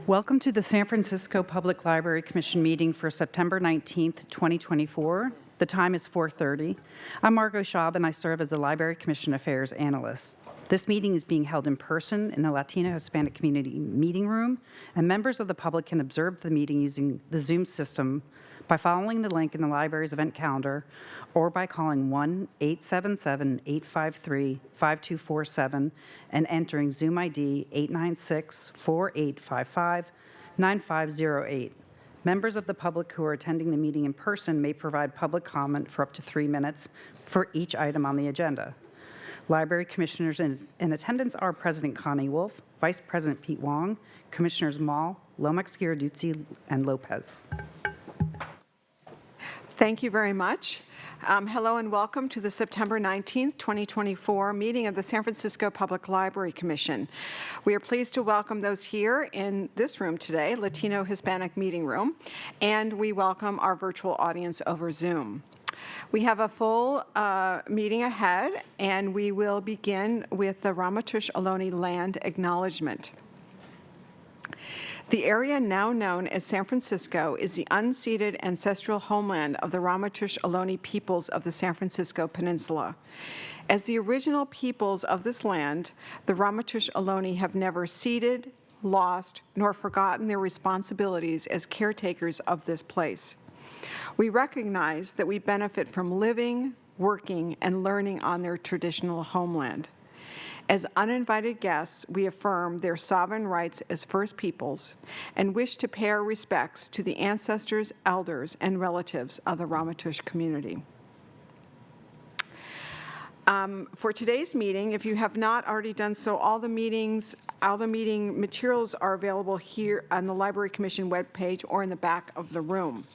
Welcome to the San Francisco Public Library Commission meeting for September 19th, 2024. The time is 4:30. I'm Margot Schaub, and I serve as the Library Commission Affairs Analyst. This meeting is being held in person in the Latino Hispanic Community Meeting Room, and members of the public can observe the meeting using the Zoom system by following the link in the library's event calendar or by calling 1-877-853-5247 and entering Zoom ID 896-4855-9508. Members of the public who are attending the meeting in person may provide public comment for up to 3 minutes for each item on the agenda. Library commissioners in attendance are President Connie Wolf, Vice President Pete Wong, Commissioners Mall, Lomax, Giarduzzi, and Lopez. Thank you very much. Hello and welcome to the September 19th, 2024 meeting of the San Francisco Public Library Commission. We are pleased to welcome those here in this room today, Latino Hispanic Meeting Room, and we welcome our virtual audience over Zoom. We have a full meeting ahead, and we will begin with the Ramaytush Ohlone land acknowledgement. The area now known as San Francisco is the unceded ancestral homeland of the Ramaytush Ohlone peoples of the San Francisco Peninsula. As the original peoples of this land, the Ramaytush Ohlone have never ceded, lost, nor forgotten their responsibilities as caretakers of this place. We recognize that we benefit from living, working, and learning on their traditional homeland. As uninvited guests, we affirm their sovereign rights as First Peoples and wish to pay our respects to the ancestors, elders, and relatives of the Ramaytush community. For today's meeting, if you have not already done so, all the meeting materials are available here on the Library Commission webpage or in the back of the room.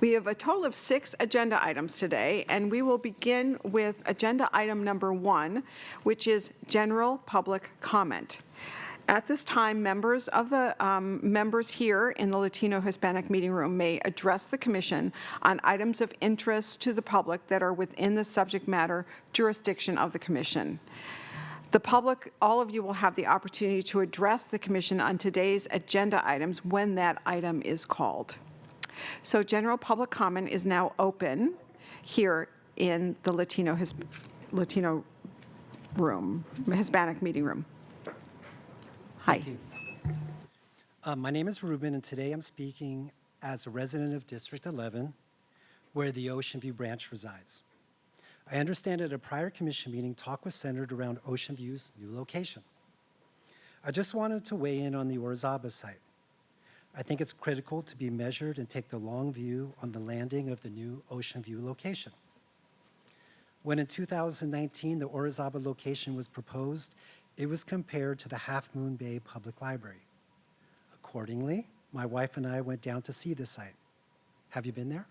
We have a total of 6 agenda items today, and we will begin with agenda item number 1, which is general public comment. At this time, members here in the Latino Hispanic Meeting Room may address the Commission on items of interest to the public that are within the subject matter jurisdiction of the Commission. The public, all of you will have the opportunity to address the Commission on today's agenda items when that item is called. So general public comment is now open here in the Latino room, Hispanic Meeting Room. Hi. Thank you. My name is Ruben, and today I'm speaking as a resident of District 11, where the Ocean View branch resides. I understand at a prior commission meeting, talk was centered around Ocean View's new location. I just wanted to weigh in on the Orizaba site. I think it's critical to be measured and take the long view on the landing of the new Ocean View location. When in 2019 the Orizaba location was proposed, it was compared to the Half Moon Bay Public Library. Accordingly, my wife and I went down to see the site. Have you been there?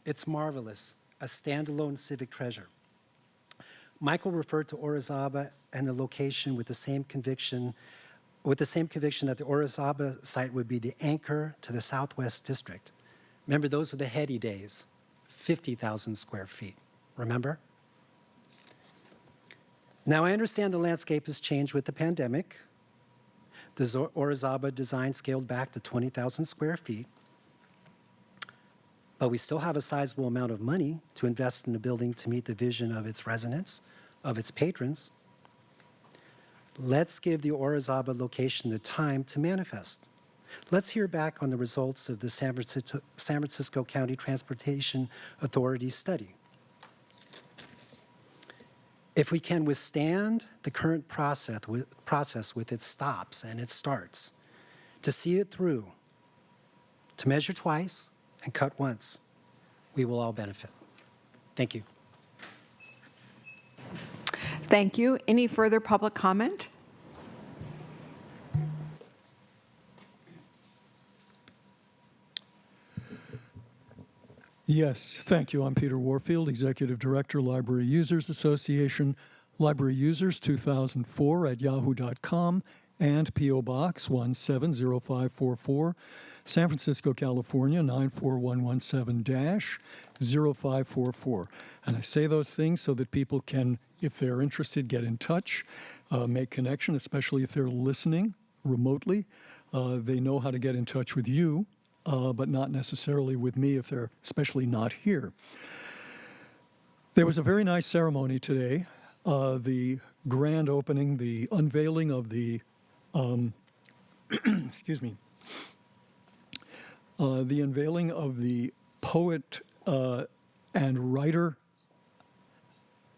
It's marvelous, a standalone civic treasure. Michael referred to Orizaba and the location with the same conviction that the Orizaba site would be the anchor to the Southwest District. Remember, those were the heady days, 50,000 square feet, remember? Now, I understand the landscape has changed with the pandemic. The Orizaba design scaled back to 20,000 square feet, but we still have a sizable amount of money to invest in a building to meet the vision of its residents, of its patrons. Let's give the Orizaba location the time to manifest. Let's hear back on the results of the San Francisco County Transportation Authority study. If we can withstand the current process with its stops and its starts, to see it through, to measure twice and cut once, we will all benefit. Thank you. Thank you. Any further public comment? Yes, thank you. I'm Peter Warfield, Executive Director, Library Users Association, Library Users 2004 at yahoo.com, and P.O. Box 170544, San Francisco, California 94117-0544. And I say those things so that people can, if they're interested, get in touch, make connection, especially if they're listening remotely. They know how to get in touch with you, but not necessarily with me if they're especially not here. There was a very nice ceremony today, the grand opening, the unveiling of the, excuse me, the unveiling of the poet and writer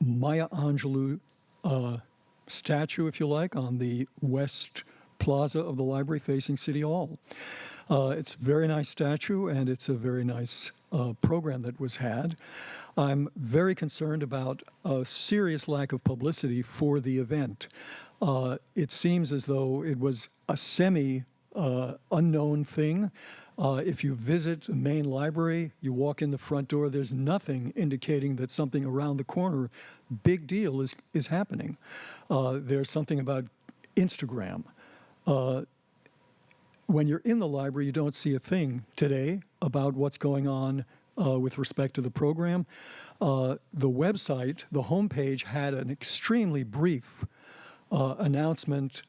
Maya Angelou statue, if you like, on the West Plaza of the library facing City Hall. It's a very nice statue, and it's a very nice program that was had. I'm very concerned about a serious lack of publicity for the event. It seems as though it was a unknown thing. If you visit the main library, you walk in the front door, there's nothing indicating that something around the corner, big deal, is happening. There's something about Instagram. When you're in the library, you don't see a thing today about what's going on with respect to the program. The website, the homepage, had an extremely brief announcement.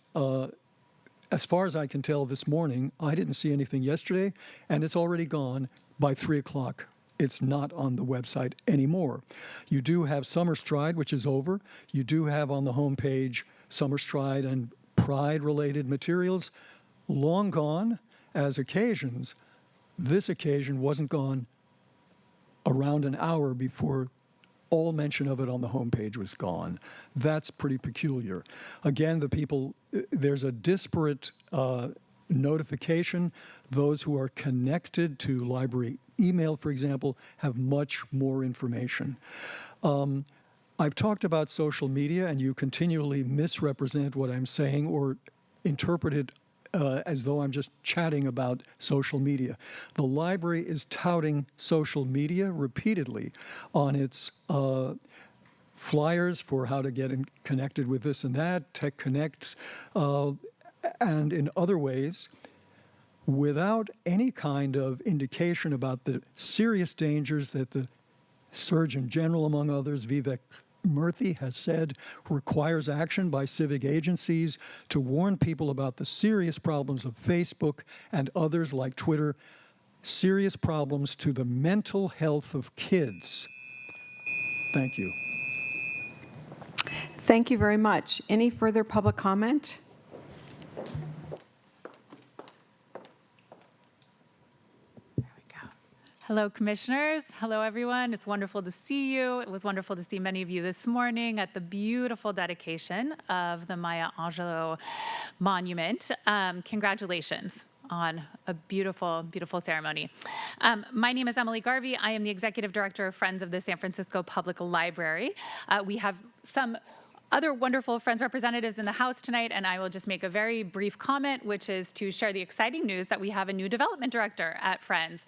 As far as I can tell this morning, I didn't see anything yesterday, and it's already gone by 3 o'clock. It's not on the website anymore. You do have Summer Stride, which is over. You do have on the homepage Summer Stride and Pride-related materials. Long gone as occasions. This occasion wasn't gone around an hour before all mention of it on the homepage was gone. That's pretty peculiar. Again, there's a disparate notification. Those who are connected to library email, for example, have much more information. I've talked about social media, and you continually misrepresent what I'm saying or interpret it as though I'm just chatting about social media. The library is touting social media repeatedly on its flyers for how to get connected with this and that, Tech Connect, and in other ways, without any kind of indication about the serious dangers that the Surgeon General, among others, Vivek Murthy, has said requires action by civic agencies to warn people about the serious problems of Facebook and others like Twitter, serious problems to the mental health of kids. Thank you. Thank you very much. Any further public comment? Hello, commissioners. Hello, everyone. It's wonderful to see you. It was wonderful to see many of you this morning at the beautiful dedication of the Maya Angelou Monument. Congratulations on a beautiful, beautiful ceremony. My name is Emily Garvey. I am the Executive Director of Friends of the San Francisco Public Library. We have some other wonderful Friends representatives in the House tonight, and I will just make a very brief comment, which is to share the exciting news that we have a new development director at Friends.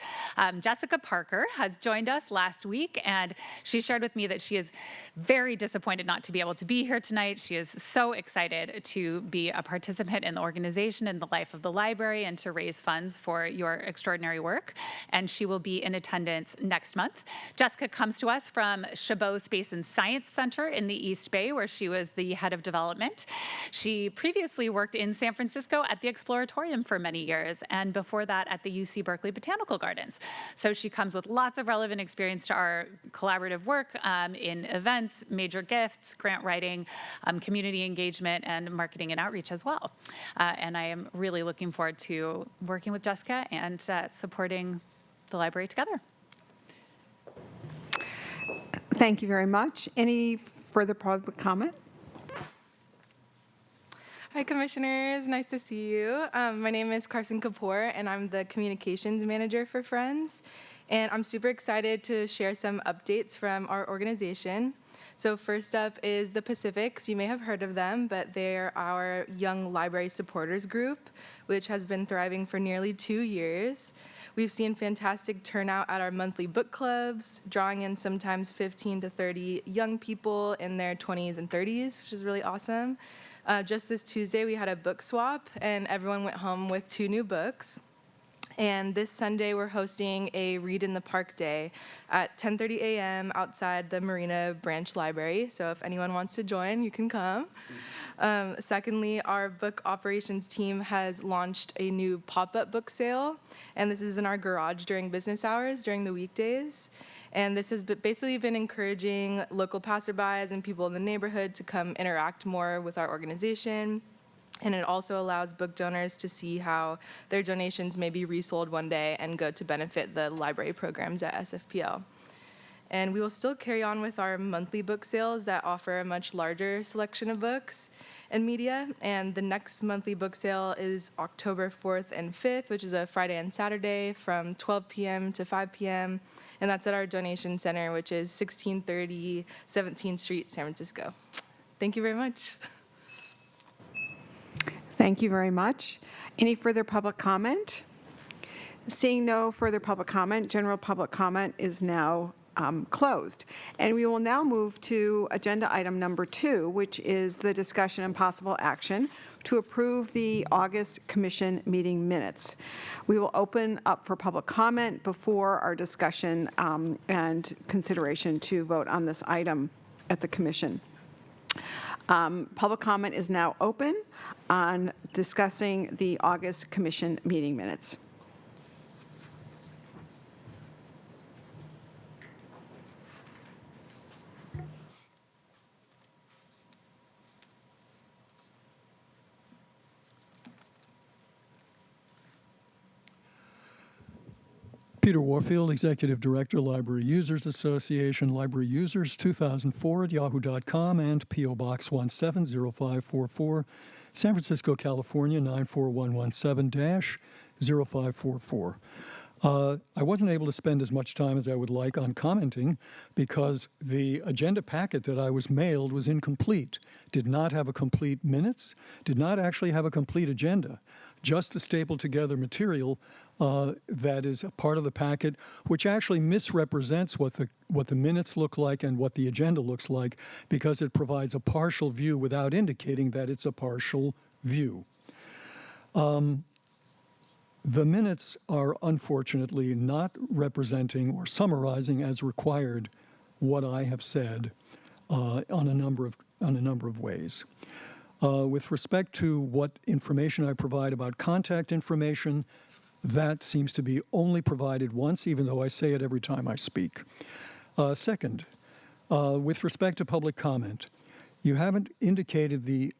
Jessica Parker has joined us last week, and she shared with me that she is very disappointed not to be able to be here tonight. She is so excited to be a participant in the organization and the life of the library and to raise funds for your extraordinary work, and she will be in attendance next month. Jessica comes to us from Chabot Space and Science Center in the East Bay, where she was the head of development. She previously worked in San Francisco at the Exploratorium for many years, and before that at the UC Berkeley Botanical Gardens. So she comes with lots of relevant experience to our collaborative work in events, major gifts, grant writing, community engagement, and marketing and outreach as well. And I am really looking forward to working with Jessica and supporting the library together. Thank you very much. Any further public comment? Hi, Commissioners. Nice to see you. My name is Carson Kapoor, and I'm the Communications Manager for Friends. And I'm super excited to share some updates from our organization. So first up is the Pacifics. You may have heard of them, but they're our Young Library Supporters Group, which has been thriving for nearly 2 years. We've seen fantastic turnout at our monthly book clubs, drawing in sometimes 15 to 30 young people in their 20s and 30s, which is really awesome. Just this Tuesday, we had a book swap, and everyone went home with 2 new books. And this Sunday, we're hosting a Read in the Park Day at 10:30 a.m. outside the Marina Branch Library. So if anyone wants to join, you can come. Secondly, our book operations team has launched a new pop-up book sale, and this is in our garage during business hours, during the weekdays. And this has basically been encouraging local passerbys and people in the neighborhood to come interact more with our organization. And it also allows book donors to see how their donations may be resold one day and go to benefit the library programs at SFPL. And we will still carry on with our monthly book sales that offer a much larger selection of books and media. And the next monthly book sale is October 4th and 5th, which is a Friday and Saturday from 12 p.m. to 5 p.m. And that's at our donation center, which is 1630 17th Street, San Francisco. Thank you very much. Thank you very much. Any further public comment? Seeing no further public comment, general public comment is now closed. And we will now move to agenda item number 2, which is the discussion and possible action to approve the August Commission meeting minutes. We will open up for public comment before our discussion and consideration to vote on this item at the Commission. Public comment is now open on discussing the August Commission meeting minutes. Peter Warfield, Executive Director, Library Users Association, Library Users 2004 at yahoo.com, and P.O. Box 170544, San Francisco, California 94117-0544. I wasn't able to spend as much time as I would like on commenting because the agenda packet that I was mailed was incomplete, did not have a complete minutes, did not actually have a complete agenda, just a stapled together material that is a part of the packet, which actually misrepresents what the minutes look like and what the agenda looks like because it provides a partial view without indicating that it's a partial view. The minutes are unfortunately not representing or summarizing as required what I have said on a number of ways. With respect to what information I provide about contact information, that seems to be only provided once, even though I say it every time I speak. Second, with respect to public comment, you haven't indicated the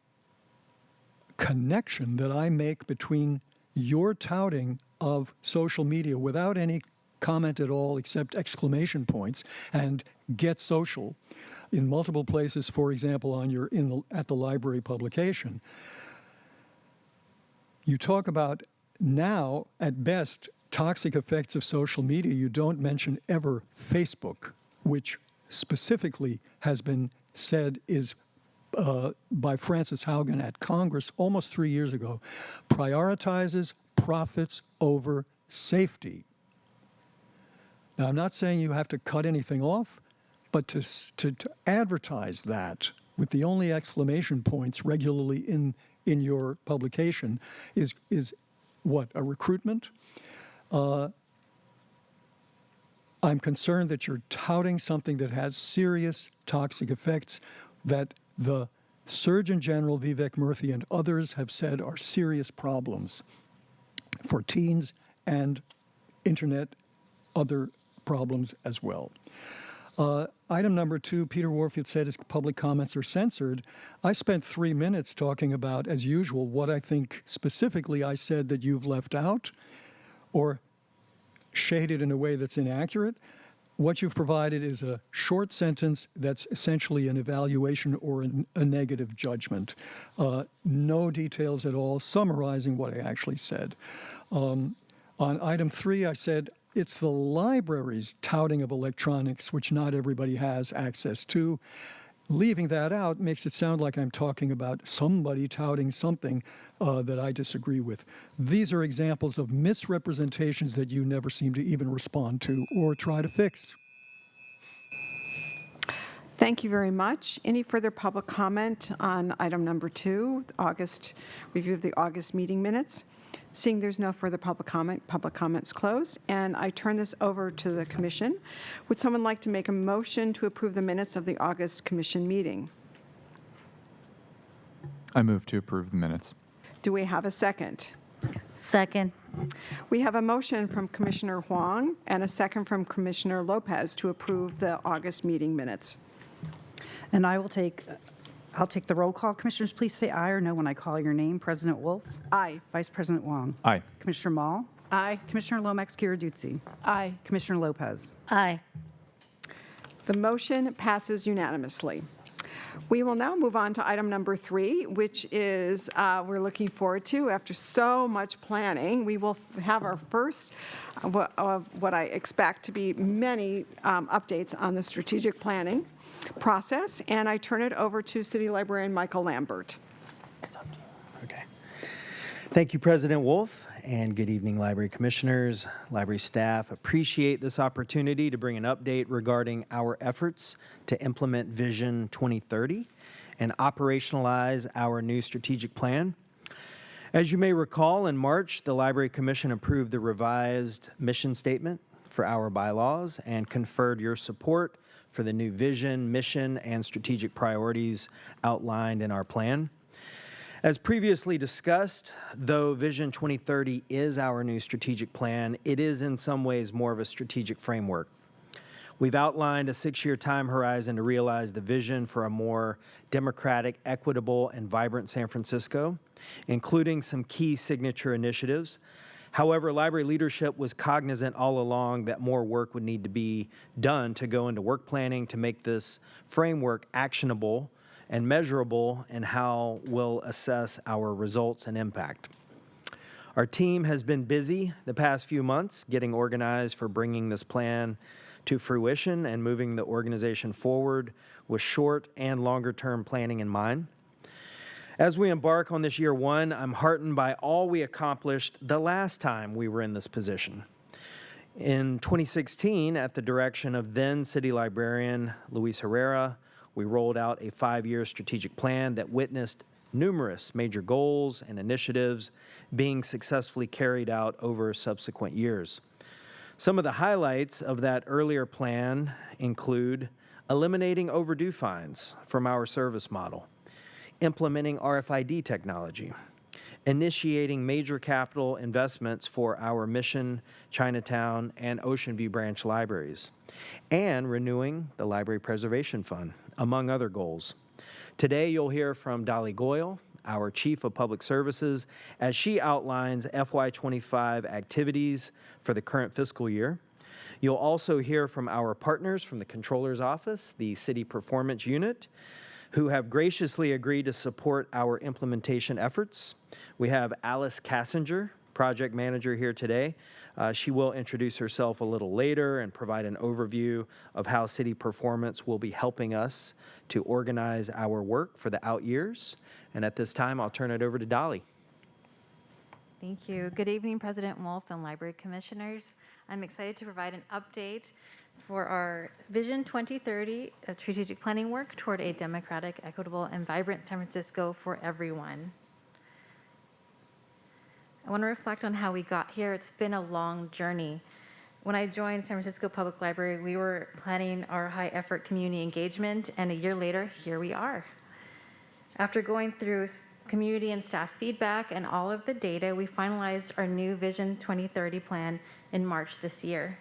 connection that I make between your touting of social media without any comment at all except exclamation points and get social in multiple places, for example, on your at the library publication. You talk about now, at best, toxic effects of social media. You don't mention ever Facebook, which specifically has been said is by Frances Haugen at Congress almost 3 years ago, prioritizes profits over safety. Now, I'm not saying you have to cut anything off, but to advertise that with the only exclamation points regularly in your publication is what, a recruitment? I'm concerned that you're touting something that has serious toxic effects that the Surgeon General Vivek Murthy and others have said are serious problems for teens and internet, other problems as well. Item number 2, Peter Warfield said his public comments are censored. I spent 3 minutes talking about, as usual, what I think specifically I said that you've left out or shaded in a way that's inaccurate. What you've provided is a short sentence that's essentially an evaluation or a negative judgment. No details at all, summarizing what I actually said. On item 3, I said it's the library's touting of electronics, which not everybody has access to. Leaving that out makes it sound like I'm talking about somebody touting something that I disagree with. These are examples of misrepresentations that you never seem to even respond to or try to fix. Thank you very much. Any further public comment on item number 2, review of the August meeting minutes? Seeing there's no further public comment's closed, and I turn this over to the Commission. Would someone like to make a motion to approve the minutes of the August Commission meeting? I move to approve the minutes. Do we have a second? Second. We have a motion from Commissioner Huang and a second from Commissioner Lopez to approve the August meeting minutes. And I'll take the roll call. Commissioners, please say aye or no when I call your name. President Wolf? Aye. Vice President Wong? Aye. Commissioner Mall? Aye. Commissioner Lomax-Giraduzzi? Aye. Commissioner Lopez? Aye. The motion passes unanimously. We will now move on to item number 3, which is we're looking forward to. After so much planning, we will have our first of what I expect to be many updates on the strategic planning process, and I turn it over to City Librarian Michael Lambert. Okay. Thank you, President Wolf, and good evening, Library Commissioners, Library staff. Appreciate this opportunity to bring an update regarding our efforts to implement Vision 2030 and operationalize our new strategic plan. As you may recall, in March, the Library Commission approved the revised mission statement for our bylaws and conferred your support for the new vision, mission, and strategic priorities outlined in our plan. As previously discussed, though Vision 2030 is our new strategic plan, it is in some ways more of a strategic framework. We've outlined a 6-year time horizon to realize the vision for a more democratic, equitable, and vibrant San Francisco, including some key signature initiatives. However, library leadership was cognizant all along that more work would need to be done to go into work planning to make this framework actionable and measurable in how we'll assess our results and impact. Our team has been busy the past few months getting organized for bringing this plan to fruition and moving the organization forward with short and longer term planning in mind. As we embark on this year 1, I'm heartened by all we accomplished the last time we were in this position. In 2016, at the direction of then City Librarian Luis Herrera, we rolled out a 5-year strategic plan that witnessed numerous major goals and initiatives being successfully carried out over subsequent years. Some of the highlights of that earlier plan include eliminating overdue fines from our service model, implementing RFID technology, initiating major capital investments for our Mission, Chinatown, and Ocean View branch libraries, and renewing the Library Preservation Fund, among other goals. Today, you'll hear from Dolly Goyle, our Chief of Public Services, as she outlines FY25 activities for the current fiscal year. You'll also hear from our partners from the Controller's Office, the City Performance Unit, who have graciously agreed to support our implementation efforts. We have Alice Kassinger, Project Manager, here today. She will introduce herself a little later and provide an overview of how City Performance will be helping us to organize our work for the out years. And at this time, I'll turn it over to Dolly. Thank you. Good evening, President Wolf and Library Commissioners. I'm excited to provide an update for our Vision 2030 strategic planning work toward a democratic, equitable, and vibrant San Francisco for everyone. I want to reflect on how we got here. It's been a long journey. When I joined San Francisco Public Library, we were planning our high-effort community engagement, and a year later, here we are. After going through community and staff feedback and all of the data, we finalized our new Vision 2030 plan in March this year.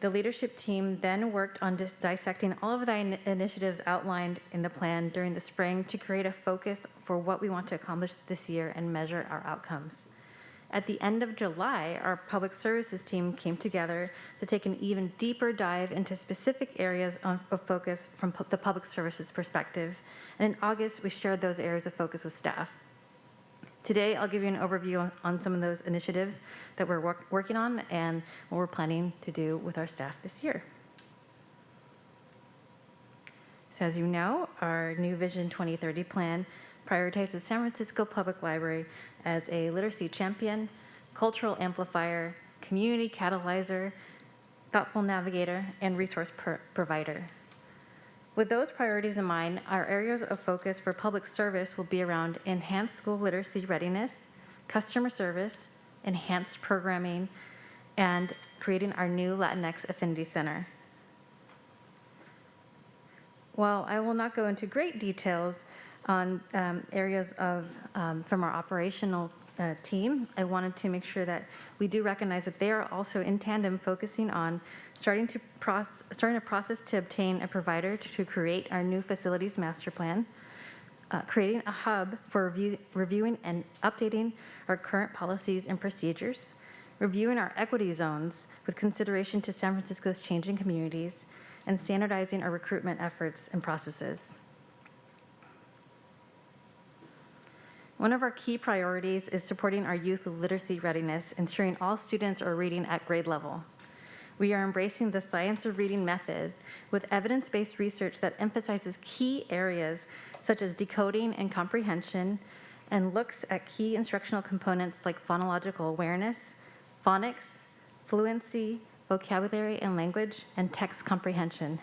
The leadership team then worked on dissecting all of the initiatives outlined in the plan during the spring to create a focus for what we want to accomplish this year and measure our outcomes. At the end of July, our public services team came together to take an even deeper dive into specific areas of focus from the public services perspective. And in August, we shared those areas of focus with staff. Today, I'll give you an overview on some of those initiatives that we're working on and what we're planning to do with our staff this year. So as you know, our new Vision 2030 plan prioritizes San Francisco Public Library as a literacy champion, cultural amplifier, community catalyzer, thoughtful navigator, and resource provider. With those priorities in mind, our areas of focus for public service will be around enhanced school literacy readiness, customer service, enhanced programming, and creating our new Latinx Affinity Center. While I will not go into great details on areas of, from our operational team, I wanted to make sure that we do recognize that they are also in tandem focusing on starting a process to obtain a provider to create our new facilities master plan, creating a hub for reviewing and updating our current policies and procedures, reviewing our equity zones with consideration to San Francisco's changing communities, and standardizing our recruitment efforts and processes. One of our key priorities is supporting our youth literacy readiness, ensuring all students are reading at grade level. We are embracing the science of reading method with evidence-based research that emphasizes key areas such as decoding and comprehension, and looks at key instructional components like phonological awareness, phonics, fluency, vocabulary and language, and text comprehension.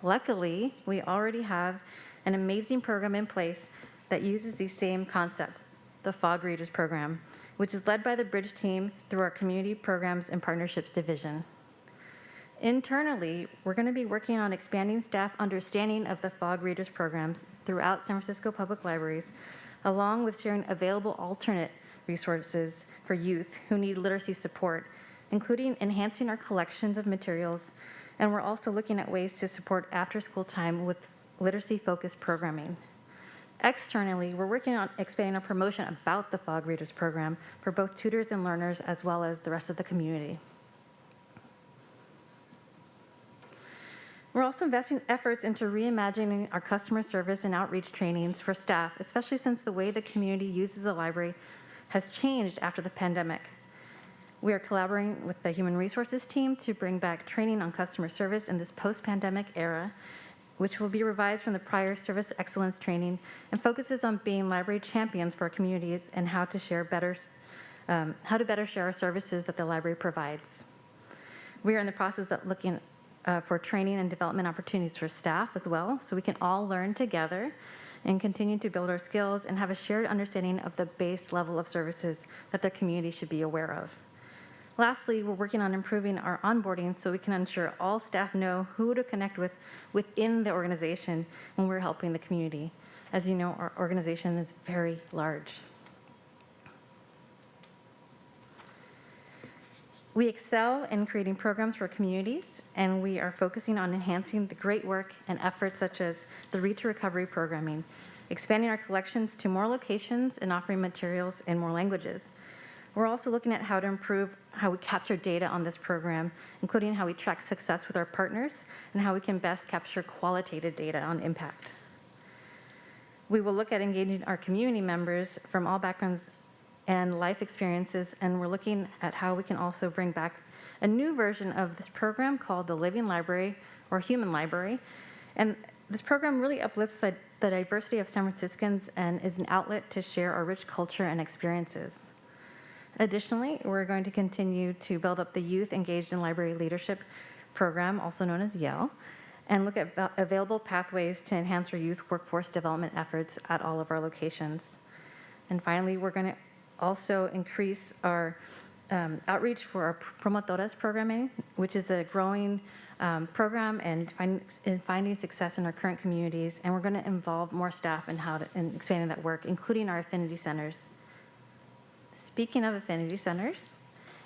Luckily, we already have an amazing program in place that uses these same concepts, the FOG Readers Program, which is led by the Bridge team through our Community Programs and Partnerships Division. Internally, we're going to be working on expanding staff understanding of the FOG Readers programs throughout San Francisco Public Libraries, along with sharing available alternate resources for youth who need literacy support, including enhancing our collections of materials, and we're also looking at ways to support after-school time with literacy-focused programming. Externally, we're working on expanding our promotion about the FOG Readers program for both tutors and learners, as well as the rest of the community. We're also investing efforts into reimagining our customer service and outreach trainings for staff, especially since the way the community uses the library has changed after the pandemic. We are collaborating with the Human Resources team to bring back training on customer service in this post-pandemic era, which will be revised from the prior service excellence training and focuses on being library champions for our communities and how to better share our services that the library provides. We are in the process of looking for training and development opportunities for staff as well, so we can all learn together and continue to build our skills and have a shared understanding of the base level of services that the community should be aware of. Lastly, we're working on improving our onboarding so we can ensure all staff know who to connect with within the organization when we're helping the community. As you know, our organization is very large. We excel in creating programs for communities, and we are focusing on enhancing the great work and efforts such as the Read to Recovery programming, expanding our collections to more locations and offering materials in more languages. We're also looking at how to improve how we capture data on this program, including how we track success with our partners and how we can best capture qualitative data on impact. We will look at engaging our community members from all backgrounds and life experiences, and we're looking at how we can also bring back a new version of this program called the Living Library or Human Library. And this program really uplifts the diversity of San Franciscans and is an outlet to share our rich culture and experiences. Additionally, we're going to continue to build up the Youth Engaged in Library Leadership program, also known as YEL, and look at available pathways to enhance our youth workforce development efforts at all of our locations. And finally, we're going to also increase our outreach for our Promotoras programming, which is a growing program and finding success in our current communities. And we're going to involve more staff in expanding that work, including our affinity centers. Speaking of affinity centers,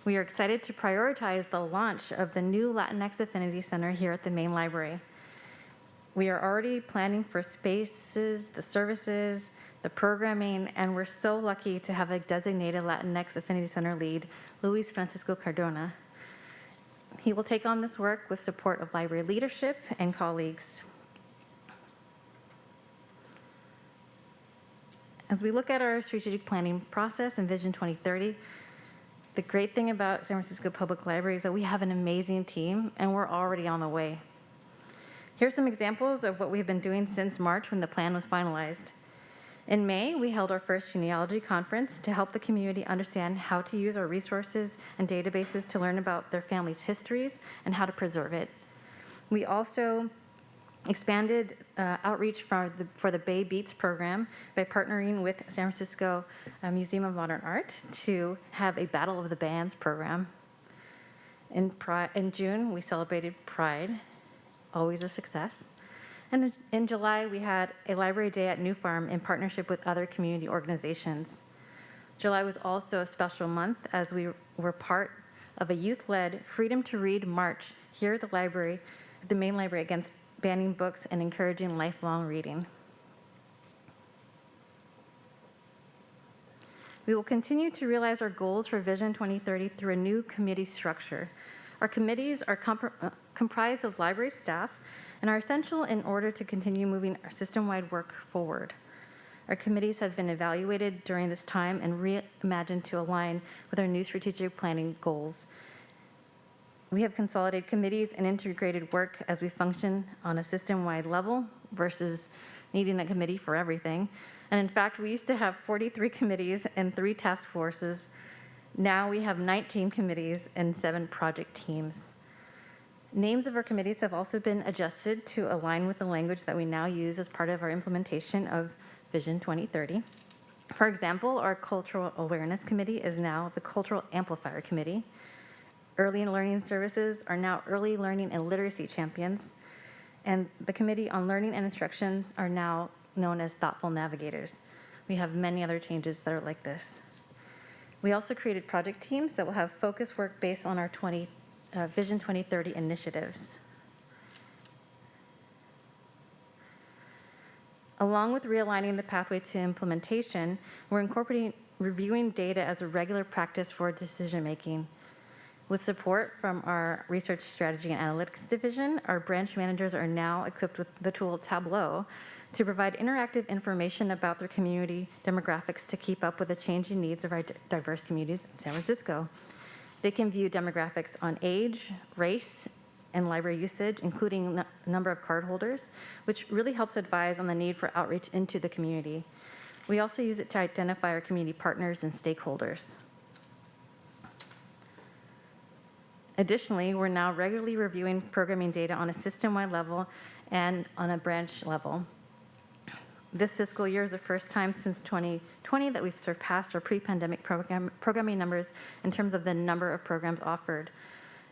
we are excited to prioritize the launch of the new Latinx Affinity Center here at the main library. We are already planning for spaces, the services, the programming, and we're so lucky to have a designated Latinx Affinity Center lead, Luis Francisco Cardona. He will take on this work with support of library leadership and colleagues. As we look at our strategic planning process and Vision 2030, the great thing about San Francisco Public Library is that we have an amazing team, and we're already on the way. Here's some examples of what we've been doing since March when the plan was finalized. In May, we held our first genealogy conference to help the community understand how to use our resources and databases to learn about their families' histories and how to preserve it. We also expanded outreach for the Bay Beats program by partnering with San Francisco Museum of Modern Art to have a Battle of the Bands program. In June, we celebrated Pride, always a success. And in July, we had a library day at New Farm in partnership with other community organizations. July was also a special month as we were part of a youth-led Freedom to Read march here at the main library, against banning books and encouraging lifelong reading. We will continue to realize our goals for Vision 2030 through a new committee structure. Our committees are comprised of library staff and are essential in order to continue moving our system-wide work forward. Our committees have been evaluated during this time and reimagined to align with our new strategic planning goals. We have consolidated committees and integrated work as we function on a system-wide level versus needing a committee for everything. And in fact, we used to have 43 committees and 3 task forces. Now we have 19 committees and 7 project teams. Names of our committees have also been adjusted to align with the language that we now use as part of our implementation of Vision 2030. For example, our Cultural Awareness Committee is now the Cultural Amplifier Committee. Early Learning Services are now Early Learning and Literacy Champions. And the Committee on Learning and Instruction are now known as Thoughtful Navigators. We have many other changes that are like this. We also created project teams that will have focus work based on our Vision 2030 initiatives. Along with realigning the pathway to implementation, we're incorporating reviewing data as a regular practice for decision-making. With support from our Research Strategy and Analytics Division, our branch managers are now equipped with the tool Tableau to provide interactive information about their community demographics to keep up with the changing needs of our diverse communities in San Francisco. They can view demographics on age, race, and library usage, including the number of cardholders, which really helps advise on the need for outreach into the community. We also use it to identify our community partners and stakeholders. Additionally, we're now regularly reviewing programming data on a system-wide level and on a branch level. This fiscal year is the first time since 2020 that we've surpassed our pre-pandemic programming numbers in terms of the number of programs offered.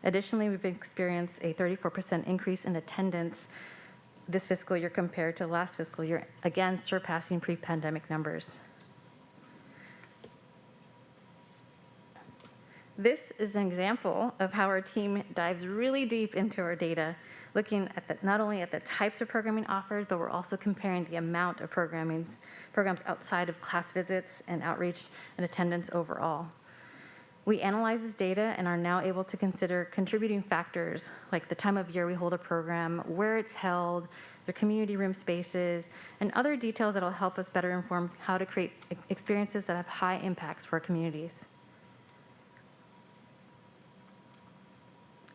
Additionally, we've experienced a 34% increase in attendance this fiscal year compared to last fiscal year, again surpassing pre-pandemic numbers. This is an example of how our team dives really deep into our data, looking at not only at the types of programming offered, but we're also comparing the amount of programs outside of class visits and outreach and attendance overall. We analyze this data and are now able to consider contributing factors like the time of year we hold a program, where it's held, their community room spaces, and other details that will help us better inform how to create experiences that have high impacts for our communities.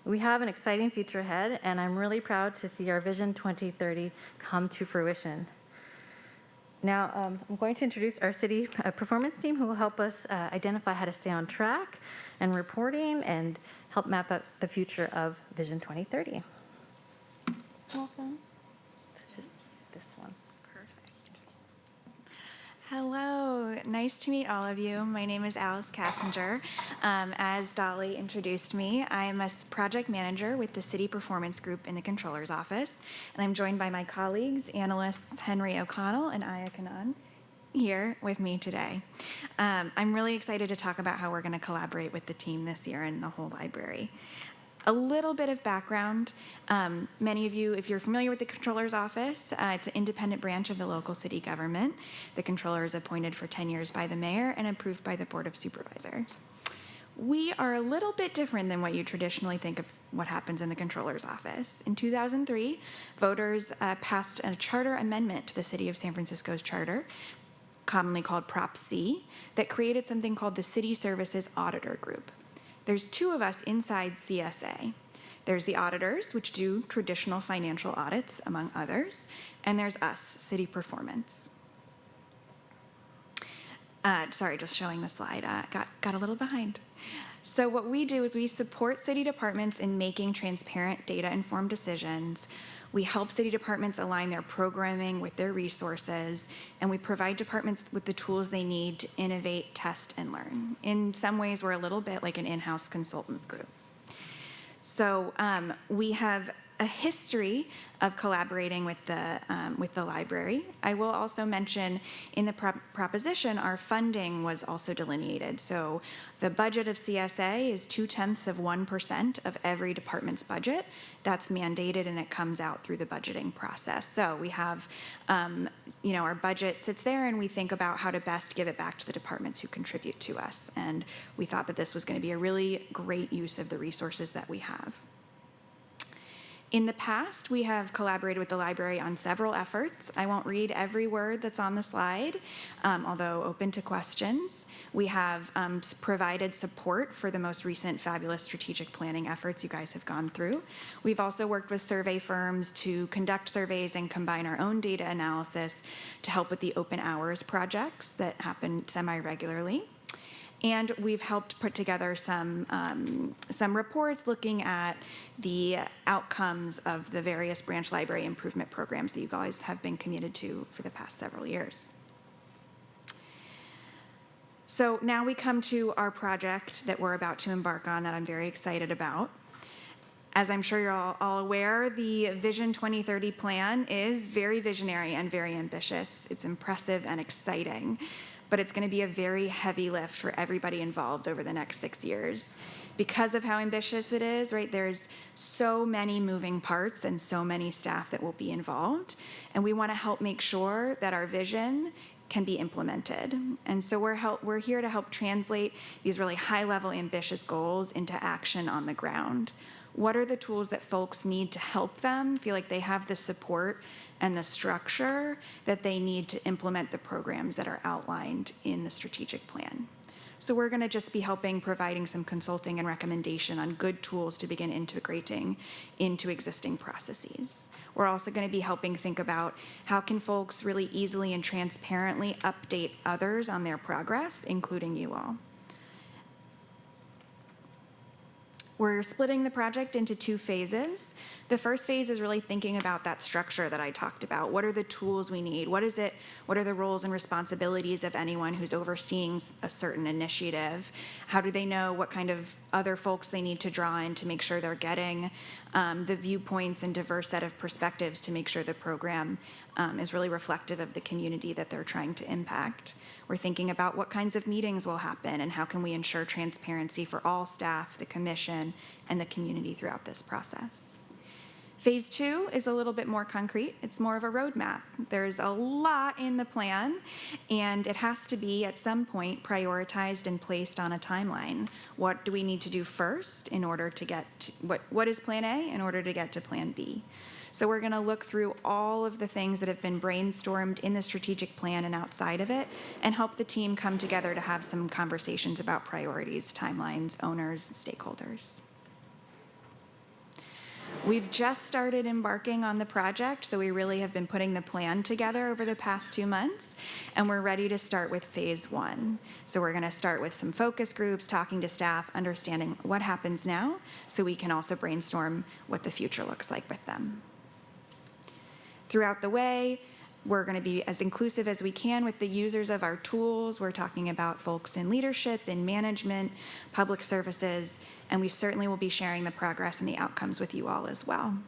We have an exciting future ahead, and I'm really proud to see our Vision 2030 come to fruition. Now, I'm going to introduce our city performance team who will help us identify how to stay on track and reporting and help map out the future of Vision 2030. Welcome. It's just this one. Perfect. Hello, nice to meet all of you. My name is Alice Kassinger. As Dolly introduced me, I'm a project manager with the City Performance Group in the Controller's Office, and I'm joined by my colleagues, analysts Henry O'Connell and Aya Kanan, here with me today. I'm really excited to talk about how we're going to collaborate with the team this year and the whole library. A little bit of background. Many of you, if you're familiar with the Controller's Office, it's an independent branch of the local city government. The Controller is appointed for 10 years by the mayor and approved by the Board of Supervisors. We are a little bit different than what you traditionally think of what happens in the Controller's Office. In 2003, voters passed a charter amendment to the City of San Francisco's charter, commonly called Prop C, that created something called the City Services Auditor Group. There's 2 of us inside CSA. There's the auditors, which do traditional financial audits, among others, and there's us, City Performance. Sorry, just showing the slide. Got a little behind. So what we do is we support city departments in making transparent, data-informed decisions. We help city departments align their programming with their resources, and we provide departments with the tools they need to innovate, test, and learn. In some ways, we're a little bit like an in-house consultant group. So we have a history of collaborating with the library. I will also mention in the proposition, our funding was also delineated. So the budget of CSA is 0.2% of every department's budget. That's mandated and it comes out through the budgeting process. So we have, our budget sits there and we think about how to best give it back to the departments who contribute to us. And we thought that this was going to be a really great use of the resources that we have. In the past, we have collaborated with the library on several efforts. I won't read every word that's on the slide, although open to questions. We have provided support for the most recent fabulous strategic planning efforts you guys have gone through. We've also worked with survey firms to conduct surveys and combine our own data analysis to help with the open hours projects that happen semi-regularly. And we've helped put together some reports looking at the outcomes of the various branch library improvement programs that you guys have been committed to for the past several years. So now we come to our project that we're about to embark on that I'm very excited about. As I'm sure you're all aware, the Vision 2030 plan is very visionary and very ambitious. It's impressive and exciting, but it's going to be a very heavy lift for everybody involved over the next 6 years. Because of how ambitious it is, right, there's so many moving parts and so many staff that will be involved, and we want to help make sure that our vision can be implemented. And so we're here to help translate these really high-level ambitious goals into action on the ground. What are the tools that folks need to help them feel like they have the support and the structure that they need to implement the programs that are outlined in the strategic plan? So we're going to just be providing some consulting and recommendation on good tools to begin integrating into existing processes. We're also going to be helping think about how can folks really easily and transparently update others on their progress, including you all. We're splitting the project into 2 phases. The first phase is really thinking about that structure that I talked about. What are the tools we need? What are the roles and responsibilities of anyone who's overseeing a certain initiative? How do they know what kind of other folks they need to draw in to make sure they're getting the viewpoints and diverse set of perspectives to make sure the program is really reflective of the community that they're trying to impact? We're thinking about what kinds of meetings will happen and how can we ensure transparency for all staff, the commission, and the community throughout this process. Phase 2 is a little bit more concrete. It's more of a roadmap. There's a lot in the plan, and it has to be at some point prioritized and placed on a timeline. What do we need to do first in order to get to, what is plan A in order to get to plan B? So we're going to look through all of the things that have been brainstormed in the strategic plan and outside of it and help the team come together to have some conversations about priorities, timelines, owners, and stakeholders. We've just started embarking on the project, so we really have been putting the plan together over the past 2 months, and we're ready to start with phase 1. So we're going to start with some focus groups, talking to staff, understanding what happens now, so we can also brainstorm what the future looks like with them. Throughout the way, we're going to be as inclusive as we can with the users of our tools. We're talking about folks in leadership, in management, public services, and we certainly will be sharing the progress and the outcomes with you all as well.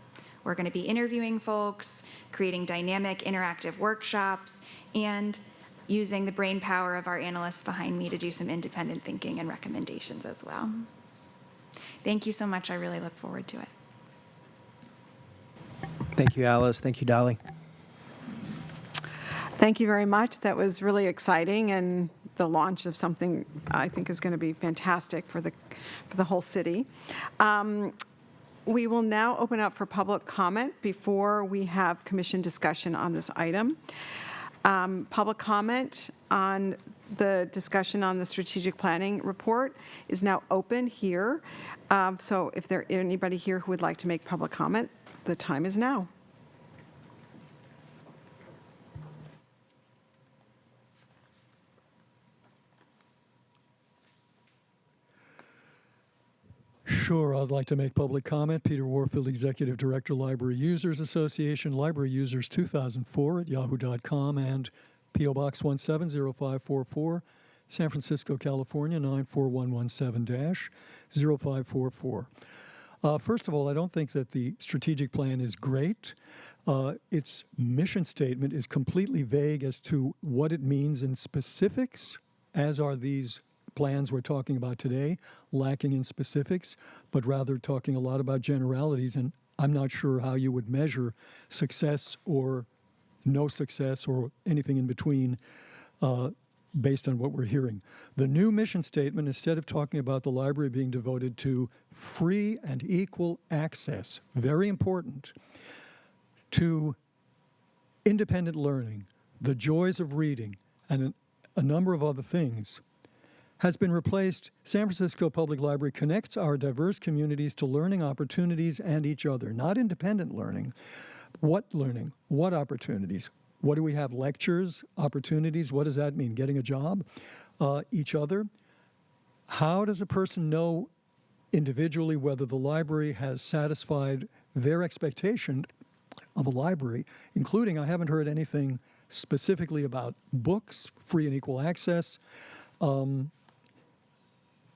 We're going to be interviewing folks, creating dynamic, interactive workshops, and using the brain power of our analysts behind me to do some independent thinking and recommendations as well. Thank you so much. I really look forward to it. Thank you, Alice. Thank you, Dolly. Thank you very much. That was really exciting, and the launch of something I think is going to be fantastic for the whole city. We will now open up for public comment before we have commission discussion on this item. Public comment on the discussion on the strategic planning report is now open here. So if there anybody here who would like to make public comment, the time is now. Sure, I'd like to make public comment. Peter Warfield, Executive Director, Library Users Association, Library Users 2004 at yahoo.com, and P.O. Box 170544, San Francisco, California, 94117-0544. First of all, I don't think that the strategic plan is great. Its mission statement is completely vague as to what it means in specifics, as are these plans we're talking about today, lacking in specifics, but rather talking a lot about generalities. And I'm not sure how you would measure success or no success or anything in between based on what we're hearing. The new mission statement, instead of talking about the library being devoted to free and equal access, very important, to independent learning, the joys of reading, and a number of other things, has been replaced. San Francisco Public Library connects our diverse communities to learning opportunities and each other, not independent learning. What learning? What opportunities? What do we have? Lectures, opportunities? What does that mean? Getting a job? Each other? How does a person know individually whether the library has satisfied their expectation of a library, including, I haven't heard anything specifically about books, free and equal access, or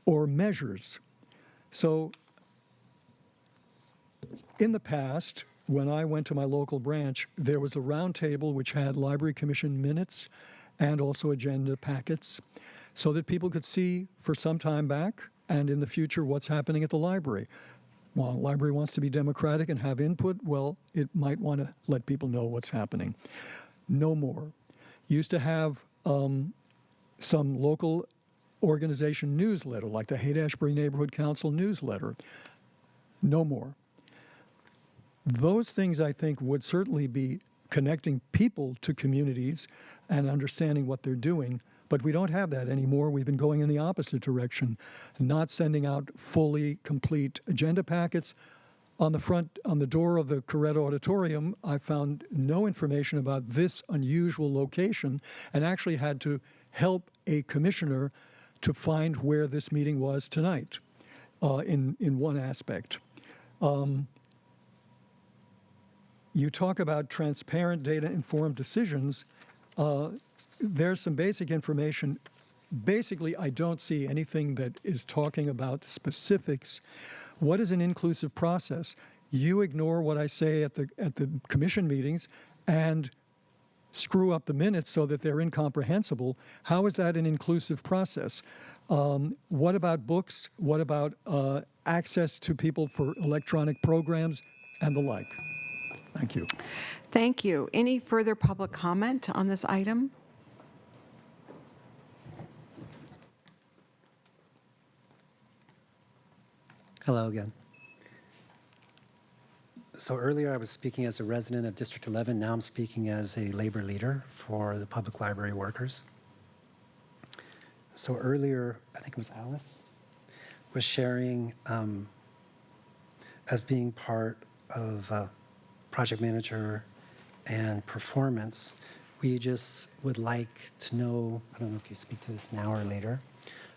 measures. So in the past, when I went to my local branch, there was a round table which had library commission minutes and also agenda packets so that people could see for some time back and in the future what's happening at the library. Well, the library wants to be democratic and have input. Well, it might want to let people know what's happening. No more. Used to have some local organization newsletter, like the Haight-Ashbury Neighborhood Council newsletter. No more. Those things, I think, would certainly be connecting people to communities and understanding what they're doing, but we don't have that anymore. We've been going in the opposite direction, not sending out fully complete agenda packets. On the door of the Coretta Auditorium, I found no information about this unusual location and actually had to help a commissioner to find where this meeting was tonight in one aspect. You talk about transparent data-informed decisions. There's some basic information. Basically, I don't see anything that is talking about specifics. What is an inclusive process? You ignore what I say at the commission meetings and screw up the minutes so that they're incomprehensible. How is that an inclusive process? What about books? What about access to people for electronic programs and the like? Thank you. Thank you. Any further public comment on this item? Hello again. So earlier I was speaking as a resident of District 11. Now I'm speaking as a labor leader for the public library workers. So earlier, I think it was Alice, was sharing as being part of project manager and performance. We just would like to know, I don't know if you speak to this now or later,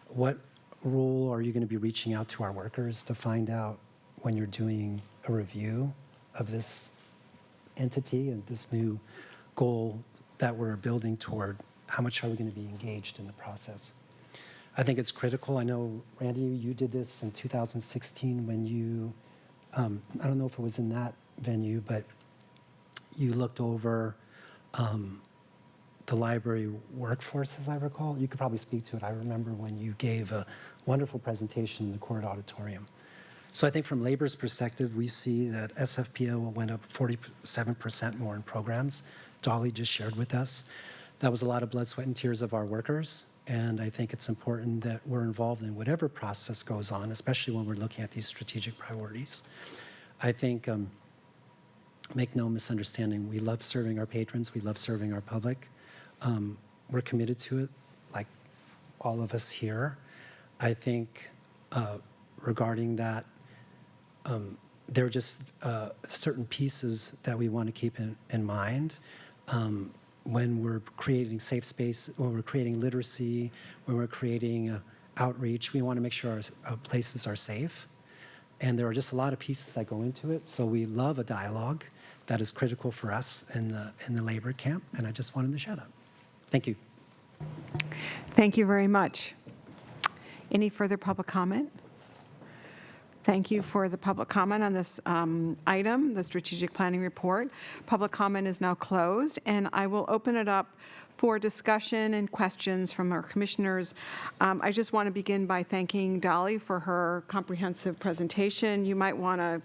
what role are you going to be reaching out to our workers to find out when you're doing a review of this entity and this new goal that we're building toward? How much are we going to be engaged in the process? I think it's critical. I know, Randy, you did this in 2016 when you, I don't know if it was in that venue, but you looked over the library workforce, as I recall. You could probably speak to it. I remember when you gave a wonderful presentation in the Court Auditorium. So I think from labor's perspective, we see that SFPL went up 47% more in programs. Dolly just shared with us. That was a lot of blood, sweat, and tears of our workers. And I think it's important that we're involved in whatever process goes on, especially when we're looking at these strategic priorities. I think, make no misunderstanding, we love serving our patrons. We love serving our public. We're committed to it, like all of us here. I think regarding that, there are just certain pieces that we want to keep in mind when we're creating safe space, when we're creating literacy, when we're creating outreach. We want to make sure our places are safe. And there are just a lot of pieces that go into it. So we love a dialogue that is critical for us in the labor camp. And I just wanted to share that. Thank you. Thank you very much. Any further public comment? Thank you for the public comment on this item, the strategic planning report. Public comment is now closed, and I will open it up for discussion and questions from our commissioners. I just want to begin by thanking Dolly for her comprehensive presentation. You might want to,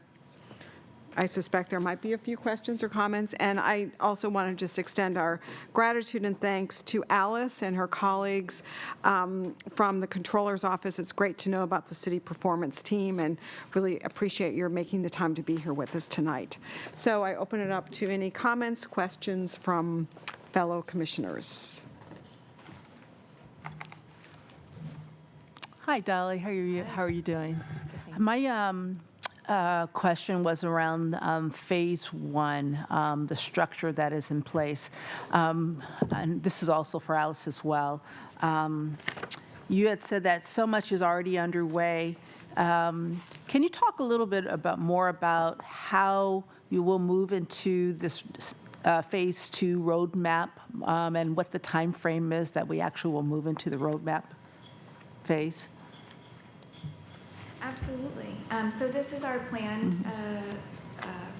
I suspect there might be a few questions or comments, and I also want to just extend our gratitude and thanks to Alice and her colleagues from the Controller's Office. It's great to know about the city performance team, and really appreciate your making the time to be here with us tonight. So I open it up to any comments, questions from fellow commissioners. Hi, Dolly. How are you doing? My question was around Phase 1, the structure that is in place. And this is also for Alice as well. You had said that so much is already underway. Can you talk a little bit more about how you will move into this Phase 2 roadmap and what the time frame is that we actually will move into the roadmap phase? Absolutely. So this is our planned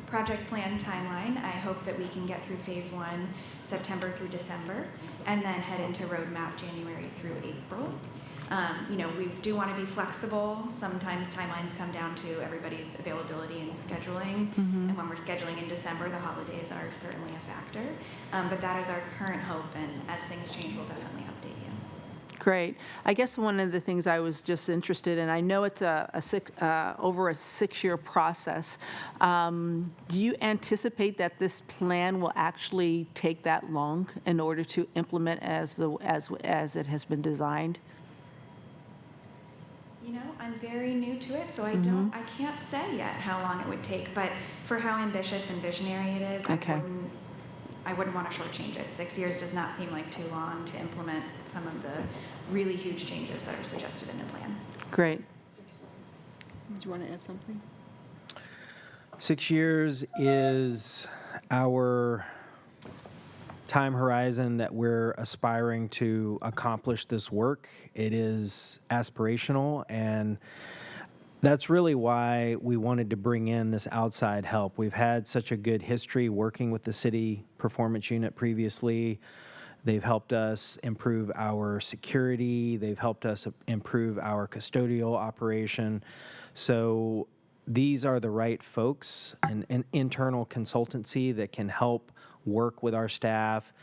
project plan timeline. I hope that we can get through Phase 1 September through December, and then head into roadmap January through April. We do want to be flexible. Sometimes timelines come down to everybody's availability and scheduling. And when we're scheduling in December, the holidays are certainly a factor. But that is our current hope, and as things change, we'll definitely update you. Great. I guess one of the things I was just interested in, I know it's over a 6-year process. Do you anticipate that this plan will actually take that long in order to implement as it has been designed? I'm very new to it, so I can't say yet how long it would take, but for how ambitious and visionary it is, Okay. I wouldn't want to shortchange it. 6 years does not seem like too long to implement some of the really huge changes that are suggested in the plan. Great. Do you want to add something? 6 years is our time horizon that we're aspiring to accomplish this work. It is aspirational, and that's really why we wanted to bring in this outside help. We've had such a good history working with the city performance unit previously. They've helped us improve our security. They've helped us improve our custodial operation. So these are the right folks, an internal consultancy that can help work with our staff,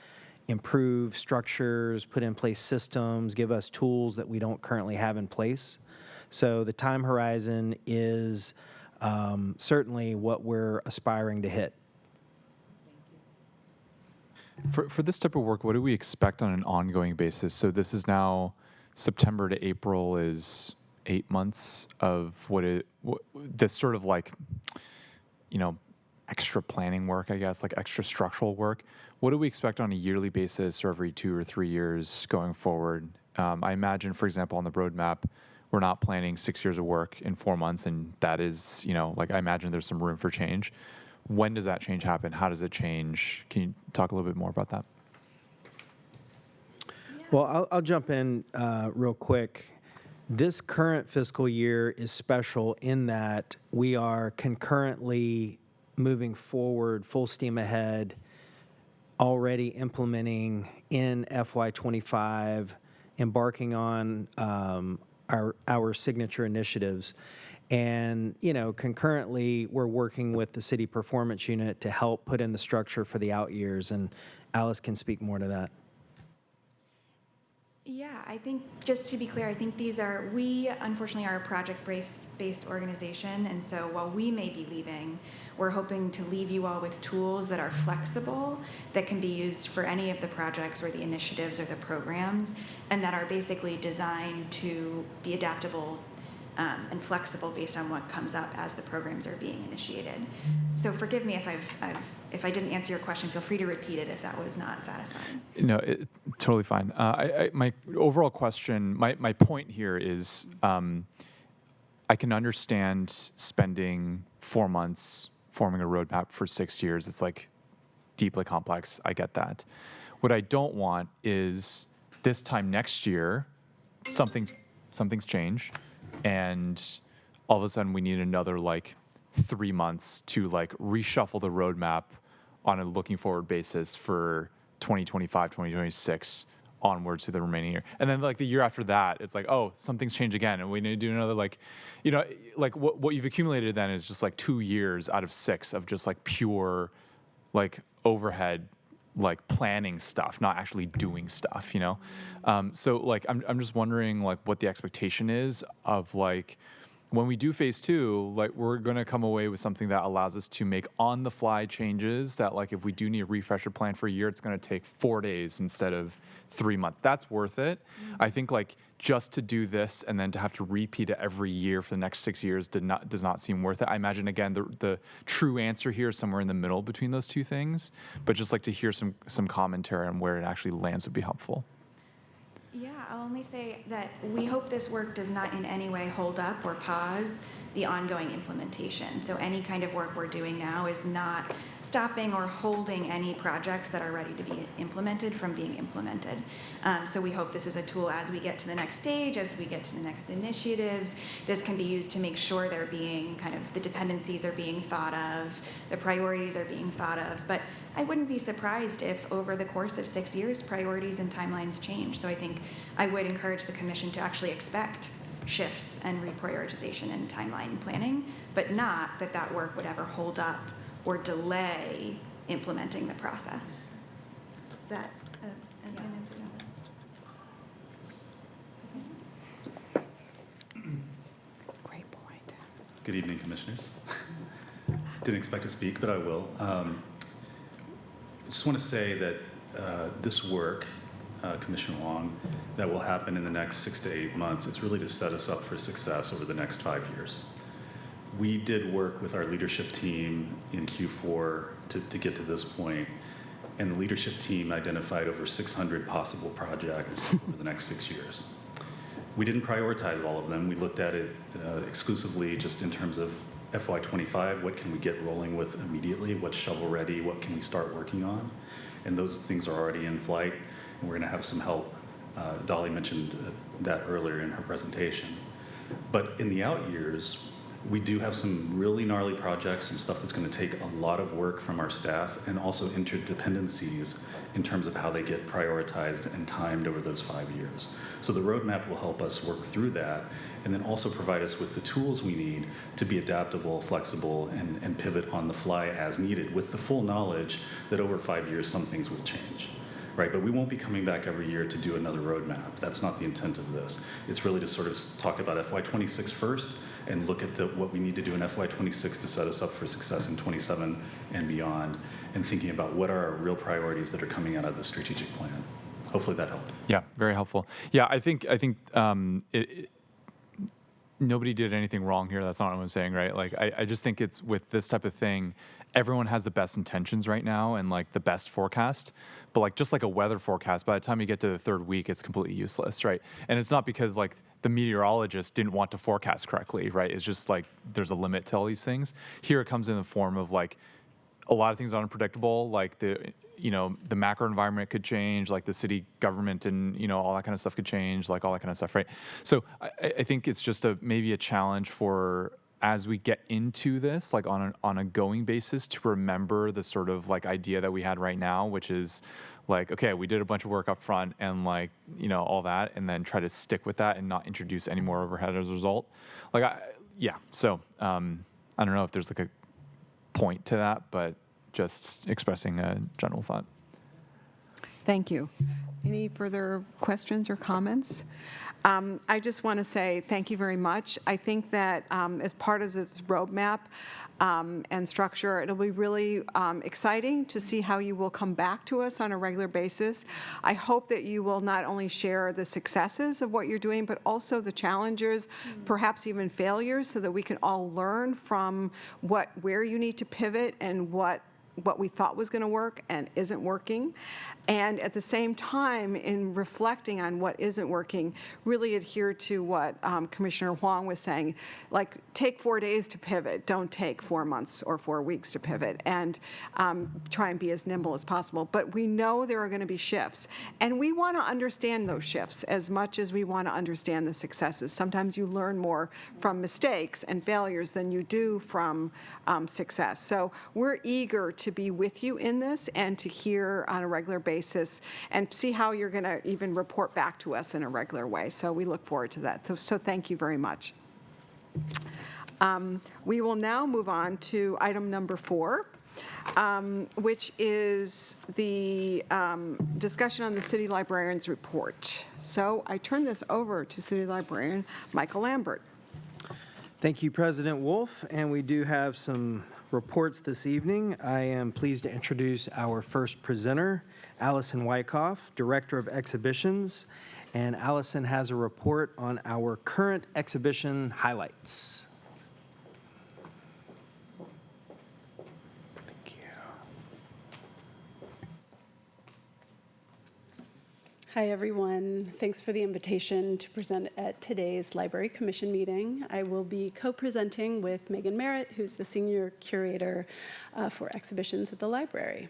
improve structures, put in place systems, give us tools that we don't currently have in place. So the time horizon is certainly what we're aspiring to hit. For this type of work, what do we expect on an ongoing basis? So this is now September to April is 8 months of this sort of extra planning work, I guess, like extra structural work. What do we expect on a yearly basis or every 2 or 3 years going forward? I imagine, for example, on the roadmap, we're not planning 6 years of work in 4 months, and that is, I imagine there's some room for change. When does that change happen? How does it change? Can you talk a little bit more about that? Well, I'll jump in real quick. This current fiscal year is special in that we are concurrently moving forward, full steam ahead, already implementing in FY25, embarking on our signature initiatives. And, concurrently, we're working with the city performance unit to help put in the structure for the out years, and Alice can speak more to that. Yeah, I think, just to be clear, I think we unfortunately are a project-based organization, and so while we may be leaving, we're hoping to leave you all with tools that are flexible, that can be used for any of the projects or the initiatives or the programs, and that are basically designed to be adaptable and flexible based on what comes up as the programs are being initiated. So forgive me if I didn't answer your question. Feel free to repeat it if that was not satisfying. No, totally fine. My overall question, my point here is, I can understand spending 4 months forming a roadmap for 6 years. It's deeply complex. I get that. What I don't want is this time next year, something's changed, and all of a sudden we need another like 3 months to like reshuffle the roadmap on a looking forward basis for 2025, 2026 onwards to the remaining year. And then like the year after that, it's like, oh, something's changed again. And we need to do another like, like what you've accumulated then is just like 2 years out of 6 of just like pure like overhead, like planning stuff, not actually doing stuff, So like, I'm just wondering like what the expectation is of like, when we do phase 2, like we're going to come away with something that allows us to make on the fly changes that like, if we do need a refresher plan for a year, it's going to take 4 days instead of 3 months. That's worth it. I think like just to do this and then to have to repeat it every year for the next 6 years does not seem worth it. I imagine again, the true answer here is somewhere in the middle between those two things, but just like to hear some commentary on where it actually lands would be helpful. Yeah, I'll only say that we hope this work does not in any way hold up or pause the ongoing implementation. So any kind of work we're doing now is not stopping or holding any projects that are ready to be implemented from being implemented. So we hope this is a tool as we get to the next stage, as we get to the next initiatives. This can be used to make sure they're being kind of, the dependencies are being thought of, the priorities are being thought of. But I wouldn't be surprised if over the course of 6 years, priorities and timelines change. So I think I would encourage the commission to actually expect shifts and reprioritization and timeline planning, but not that that work would ever hold up or delay implementing the process. Is that an answer? Great point. Good evening, commissioners. Didn't expect to speak, but I will. I just want to say that this work, Commissioner Wong, that will happen in the next 6 to 8 months, it's really to set us up for success over the next 5 years. We did work with our leadership team in Q4 to get to this point, and the leadership team identified over 600 possible projects over the next 6 years. We didn't prioritize all of them. We looked at it exclusively just in terms of FY25, what can we get rolling with immediately, what's shovel ready, what can we start working on, and those things are already in flight, and we're going to have some help. Dolly mentioned that earlier in her presentation. But in the out years, we do have some really gnarly projects, some stuff that's going to take a lot of work from our staff, and also interdependencies in terms of how they get prioritized and timed over those 5 years. So the roadmap will help us work through that, and then also provide us with the tools we need to be adaptable, flexible, and pivot on the fly as needed, with the full knowledge that over 5 years some things will change. Right, but we won't be coming back every year to do another roadmap. That's not the intent of this. It's really to sort of talk about FY26 first and look at what we need to do in FY26 to set us up for success in 27 and beyond, and thinking about what are our real priorities that are coming out of the strategic plan. Hopefully that helped. Yeah, very helpful. Yeah, I think nobody did anything wrong here. That's not what I'm saying, right? Like, I just think it's with this type of thing, everyone has the best intentions right now and like the best forecast, but like just like a weather forecast, by the time you get to the 3rd week, it's completely useless, right? And it's not because like the meteorologist didn't want to forecast correctly, right? It's just like there's a limit to all these things. Here it comes in the form of like a lot of things are unpredictable, like the macro environment could change, like the city government and, all that kind of stuff could change, like all that kind of stuff, right? So I think it's just maybe a challenge for, as we get into this, like on a going basis, to remember the sort of like idea that we had right now, which is like, okay, we did a bunch of work up front and like, all that, and then try to stick with that and not introduce any more overhead as a result. Like, so I don't know if there's like a point to that, but just expressing a general thought. Thank you. Any further questions or comments? I just want to say thank you very much. I think that as part of this roadmap and structure, it'll be really exciting to see how you will come back to us on a regular basis. I hope that you will not only share the successes of what you're doing, but also the challenges, perhaps even failures, so that we can all learn from where you need to pivot and what what we thought was going to work and isn't working. And at the same time, in reflecting on what isn't working, really adhere to what Commissioner Huang was saying, like take 4 days to pivot, don't take 4 months or 4 weeks to pivot, and try and be as nimble as possible. But we know there are going to be shifts, and we want to understand those shifts as much as we want to understand the successes. Sometimes you learn more from mistakes and failures than you do from success. So we're eager to be with you in this and to hear on a regular basis and see how you're going to even report back to us in a regular way. So we look forward to that. So thank you very much. We will now move on to item number 4, which is the discussion on the city librarian's report. So I turn this over to City Librarian Michael Lambert. Thank you, President Wolf, and we do have some reports this evening. I am pleased to introduce our first presenter, Allison Wyckoff, Director of Exhibitions, and Allison has a report on our current exhibition highlights. Thank you. Hi, everyone. Thanks for the invitation to present at today's Library Commission meeting. I will be co-presenting with Megan Merritt, who's the Senior Curator for Exhibitions at the library.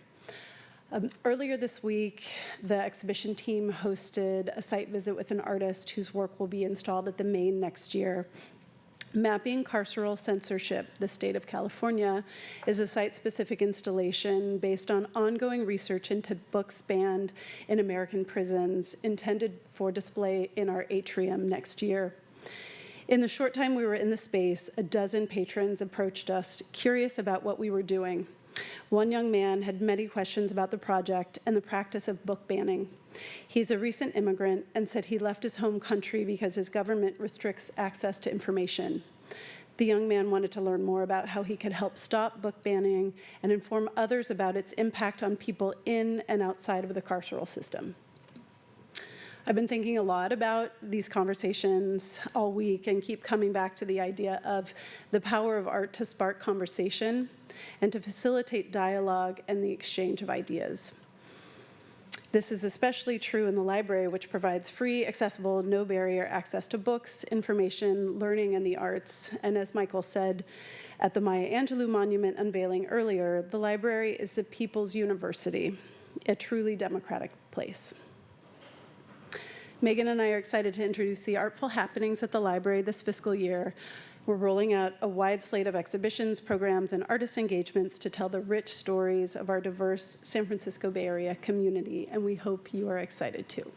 Earlier this week, the exhibition team hosted a site visit with an artist whose work will be installed at the Main next year. Mapping Carceral Censorship, the State of California, is a site-specific installation based on ongoing research into books banned in American prisons, intended for display in our atrium next year. In the short time we were in the space, a dozen patrons approached us, curious about what we were doing. One young man had many questions about the project and the practice of book banning. He's a recent immigrant and said he left his home country because his government restricts access to information. The young man wanted to learn more about how he could help stop book banning and inform others about its impact on people in and outside of the carceral system. I've been thinking a lot about these conversations all week and keep coming back to the idea of the power of art to spark conversation and to facilitate dialogue and the exchange of ideas. This is especially true in the library, which provides free, accessible, no-barrier access to books, information, learning, and the arts. And as Michael said at the Maya Angelou Monument unveiling earlier, the library is the people's university, a truly democratic place. Megan and I are excited to introduce the Artful Happenings at the library this fiscal year. We're rolling out a wide slate of exhibitions, programs, and artist engagements to tell the rich stories of our diverse San Francisco Bay Area community, and we hope you are excited too.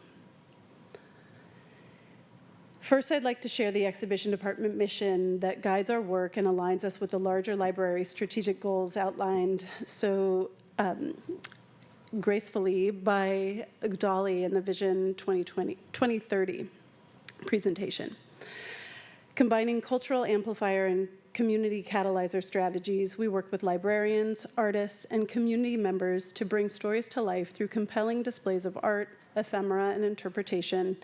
First, I'd like to share the exhibition department mission that guides our work and aligns us with the larger library's strategic goals outlined so gracefully by Dolly in the Vision 2030 presentation. Combining cultural amplifier and community catalyzer strategies, we work with librarians, artists, and community members to bring stories to life through compelling displays of art, ephemera, and interpretation,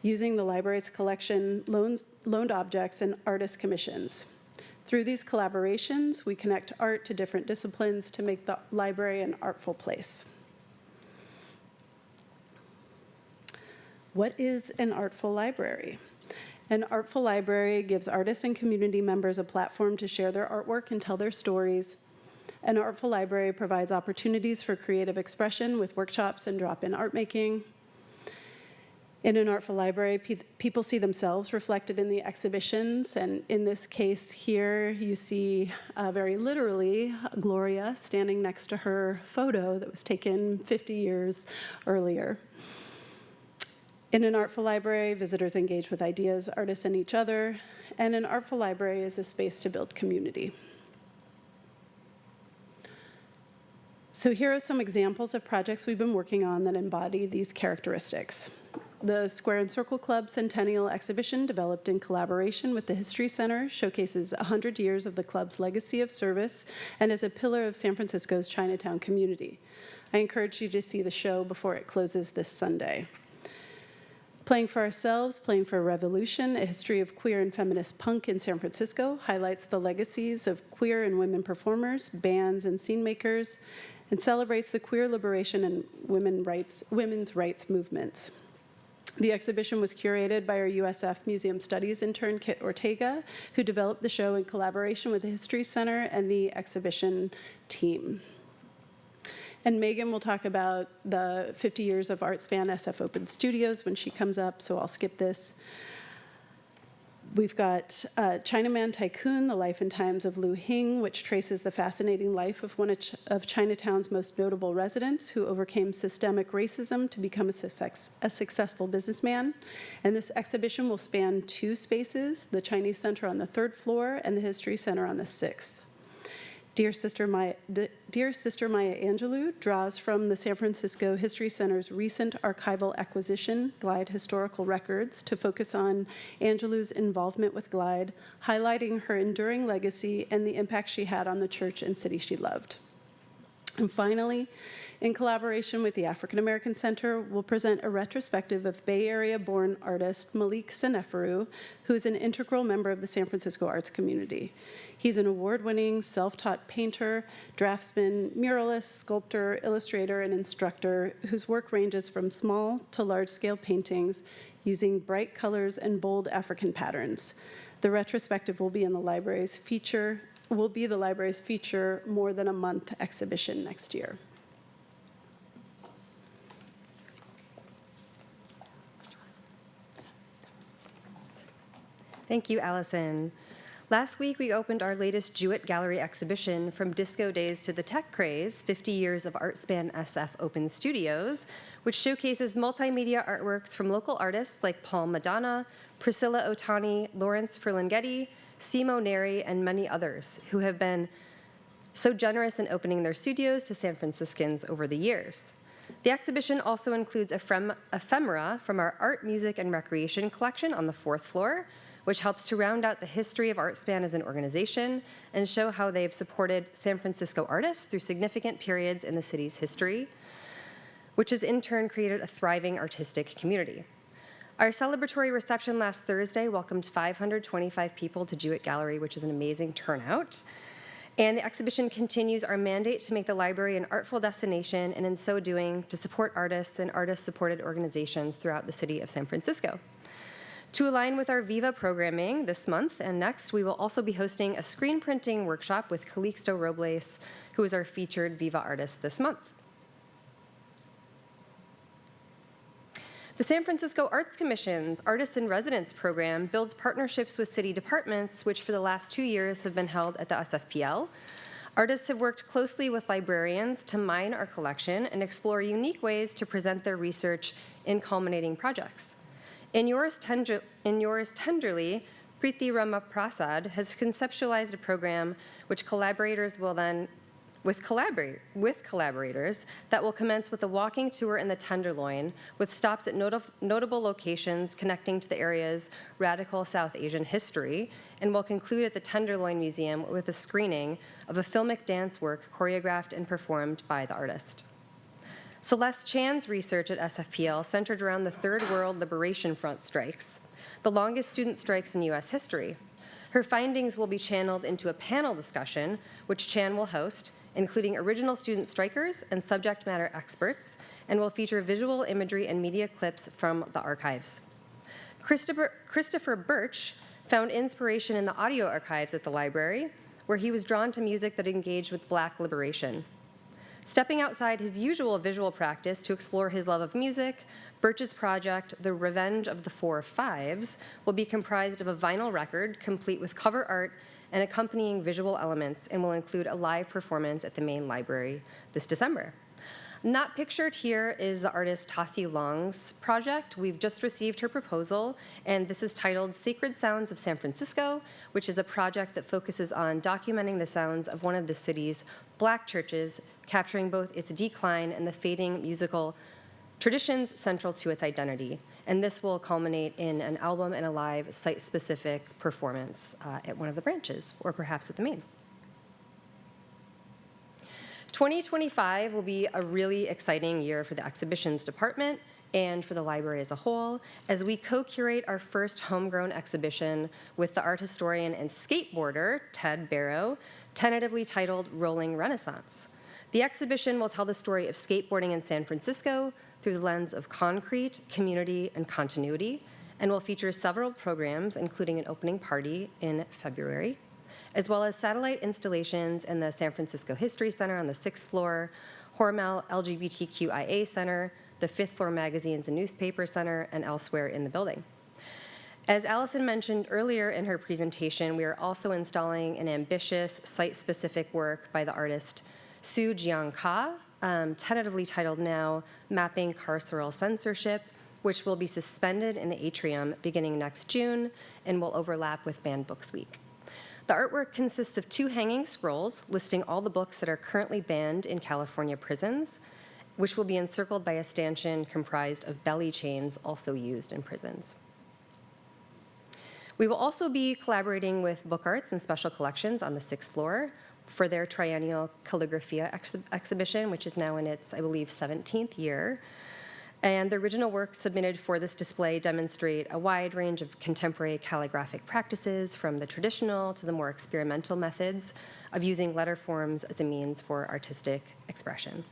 using the library's collection, loaned objects, and artist commissions. Through these collaborations, we connect art to different disciplines to make the library an artful place. What is an artful library? An artful library gives artists and community members a platform to share their artwork and tell their stories. An artful library provides opportunities for creative expression with workshops and drop-in art making. In an artful library, people see themselves reflected in the exhibitions, and in this case here, you see very literally Gloria standing next to her photo that was taken 50 years earlier. In an artful library, visitors engage with ideas, artists, and each other, and an artful library is a space to build community. So here are some examples of projects we've been working on that embody these characteristics. The Square and Circle Club Centennial Exhibition, developed in collaboration with the History Center, showcases 100 years of the club's legacy of service and is a pillar of San Francisco's Chinatown community. I encourage you to see the show before it closes this Sunday. Playing for Ourselves, Playing for a Revolution, a history of queer and feminist punk in San Francisco, highlights the legacies of queer and women performers, bands, and scene makers, and celebrates the queer liberation and women's rights movements. The exhibition was curated by our USF Museum Studies intern, Kit Ortega, who developed the show in collaboration with the History Center and the exhibition team. And Megan will talk about the 50 years of art span SF Open Studios when she comes up, so I'll skip this. We've got Chinaman Tycoon, The Life and Times of Liu Hing, which traces the fascinating life of one of Chinatown's most notable residents who overcame systemic racism to become a successful businessman. And this exhibition will span 2 spaces, the Chinese Center on the 3rd floor and the History Center on the 6th. Dear Sister Maya Angelou draws from the San Francisco History Center's recent archival acquisition, Glide Historical Records, to focus on Angelou's involvement with Glide, highlighting her enduring legacy and the impact she had on the church and city she loved. And finally, in collaboration with the African American Center, we'll present a retrospective of Bay Area-born artist Malik Seneferu, who is an integral member of the San Francisco arts community. He's an award-winning, self-taught painter, draftsman, muralist, sculptor, illustrator, and instructor whose work ranges from small to large-scale paintings using bright colors and bold African patterns. The retrospective will be the library's feature more than a month exhibition next year. Thank you, Allison. Last week, we opened our latest Jewett Gallery exhibition, From Disco Days to the Tech Craze, 50 Years of Art Span SF Open Studios, which showcases multimedia artworks from local artists like Paul Madonna, Priscilla Otani, Lawrence Ferlinghetti, Simo Neri, and many others who have been so generous in opening their studios to San Franciscans over the years. The exhibition also includes ephemera from our Art, Music, and Recreation collection on the 4th floor, which helps to round out the history of ArtSpan as an organization and show how they've supported San Francisco artists through significant periods in the city's history, which has in turn created a thriving artistic community. Our celebratory reception last Thursday welcomed 525 people to Jewett Gallery, which is an amazing turnout. And the exhibition continues our mandate to make the library an artful destination, and in so doing, to support artists and artist-supported organizations throughout the city of San Francisco. To align with our Viva programming this month and next, we will also be hosting a screen printing workshop with Calixto Robles, who is our featured Viva artist this month. The San Francisco Arts Commission's Artists in Residence program builds partnerships with city departments, which for the last 2 years have been held at the SFPL. Artists have worked closely with librarians to mine our collection and explore unique ways to present their research in culminating projects. In Yours Tenderly, Preeti Rama Prasad has conceptualized a program which collaborators will then, with collaborators that will commence with a walking tour in the Tenderloin with stops at notable locations connecting to the area's radical South Asian history, and will conclude at the Tenderloin Museum with a screening of a filmic dance work choreographed and performed by the artist. Celeste Chan's research at SFPL centered around the Third World Liberation Front strikes, the longest student strikes in U.S. history. Her findings will be channeled into a panel discussion, which Chan will host, including original student strikers and subject matter experts, and will feature visual imagery and media clips from the archives. Christopher Birch found inspiration in the audio archives at the library, where he was drawn to music that engaged with Black liberation. Stepping outside his usual visual practice to explore his love of music, Birch's project, The Revenge of the 4 Fives, will be comprised of a vinyl record complete with cover art and accompanying visual elements, and will include a live performance at the main library this December. Not pictured here is the artist Tassie Long's project. We've just received her proposal, and this is titled Sacred Sounds of San Francisco, which is a project that focuses on documenting the sounds of one of the city's Black churches, capturing both its decline and the fading musical traditions central to its identity. And this will culminate in an album and a live site-specific performance at one of the branches, or perhaps at the main. 2025 will be a really exciting year for the exhibitions department, and for the library as a whole, as we co-curate our first homegrown exhibition with the art historian and skateboarder, Ted Barrow, tentatively titled Rolling Renaissance. The exhibition will tell the story of skateboarding in San Francisco through the lens of concrete, community, and continuity, and will feature several programs, including an opening party in February, as well as satellite installations in the San Francisco History Center on the 6th floor, Hormel LGBTQIA Center, the 5th floor Magazines and Newspaper Center, and elsewhere in the building. As Allison mentioned earlier in her presentation, we are also installing an ambitious site-specific work by the artist Su Jiang Ka, tentatively titled now Mapping Carceral Censorship, which will be suspended in the atrium beginning next June and will overlap with Banned Books Week. The artwork consists of 2 hanging scrolls listing all the books that are currently banned in California prisons, which will be encircled by a stanchion comprised of belly chains also used in prisons. We will also be collaborating with Book Arts and Special Collections on the 6th floor for their triennial Calligraphia exhibition, which is now in its, I believe, 17th year. And the original works submitted for this display demonstrate a wide range of contemporary calligraphic practices, from the traditional to the more experimental methods of using letter forms as a means for artistic expression.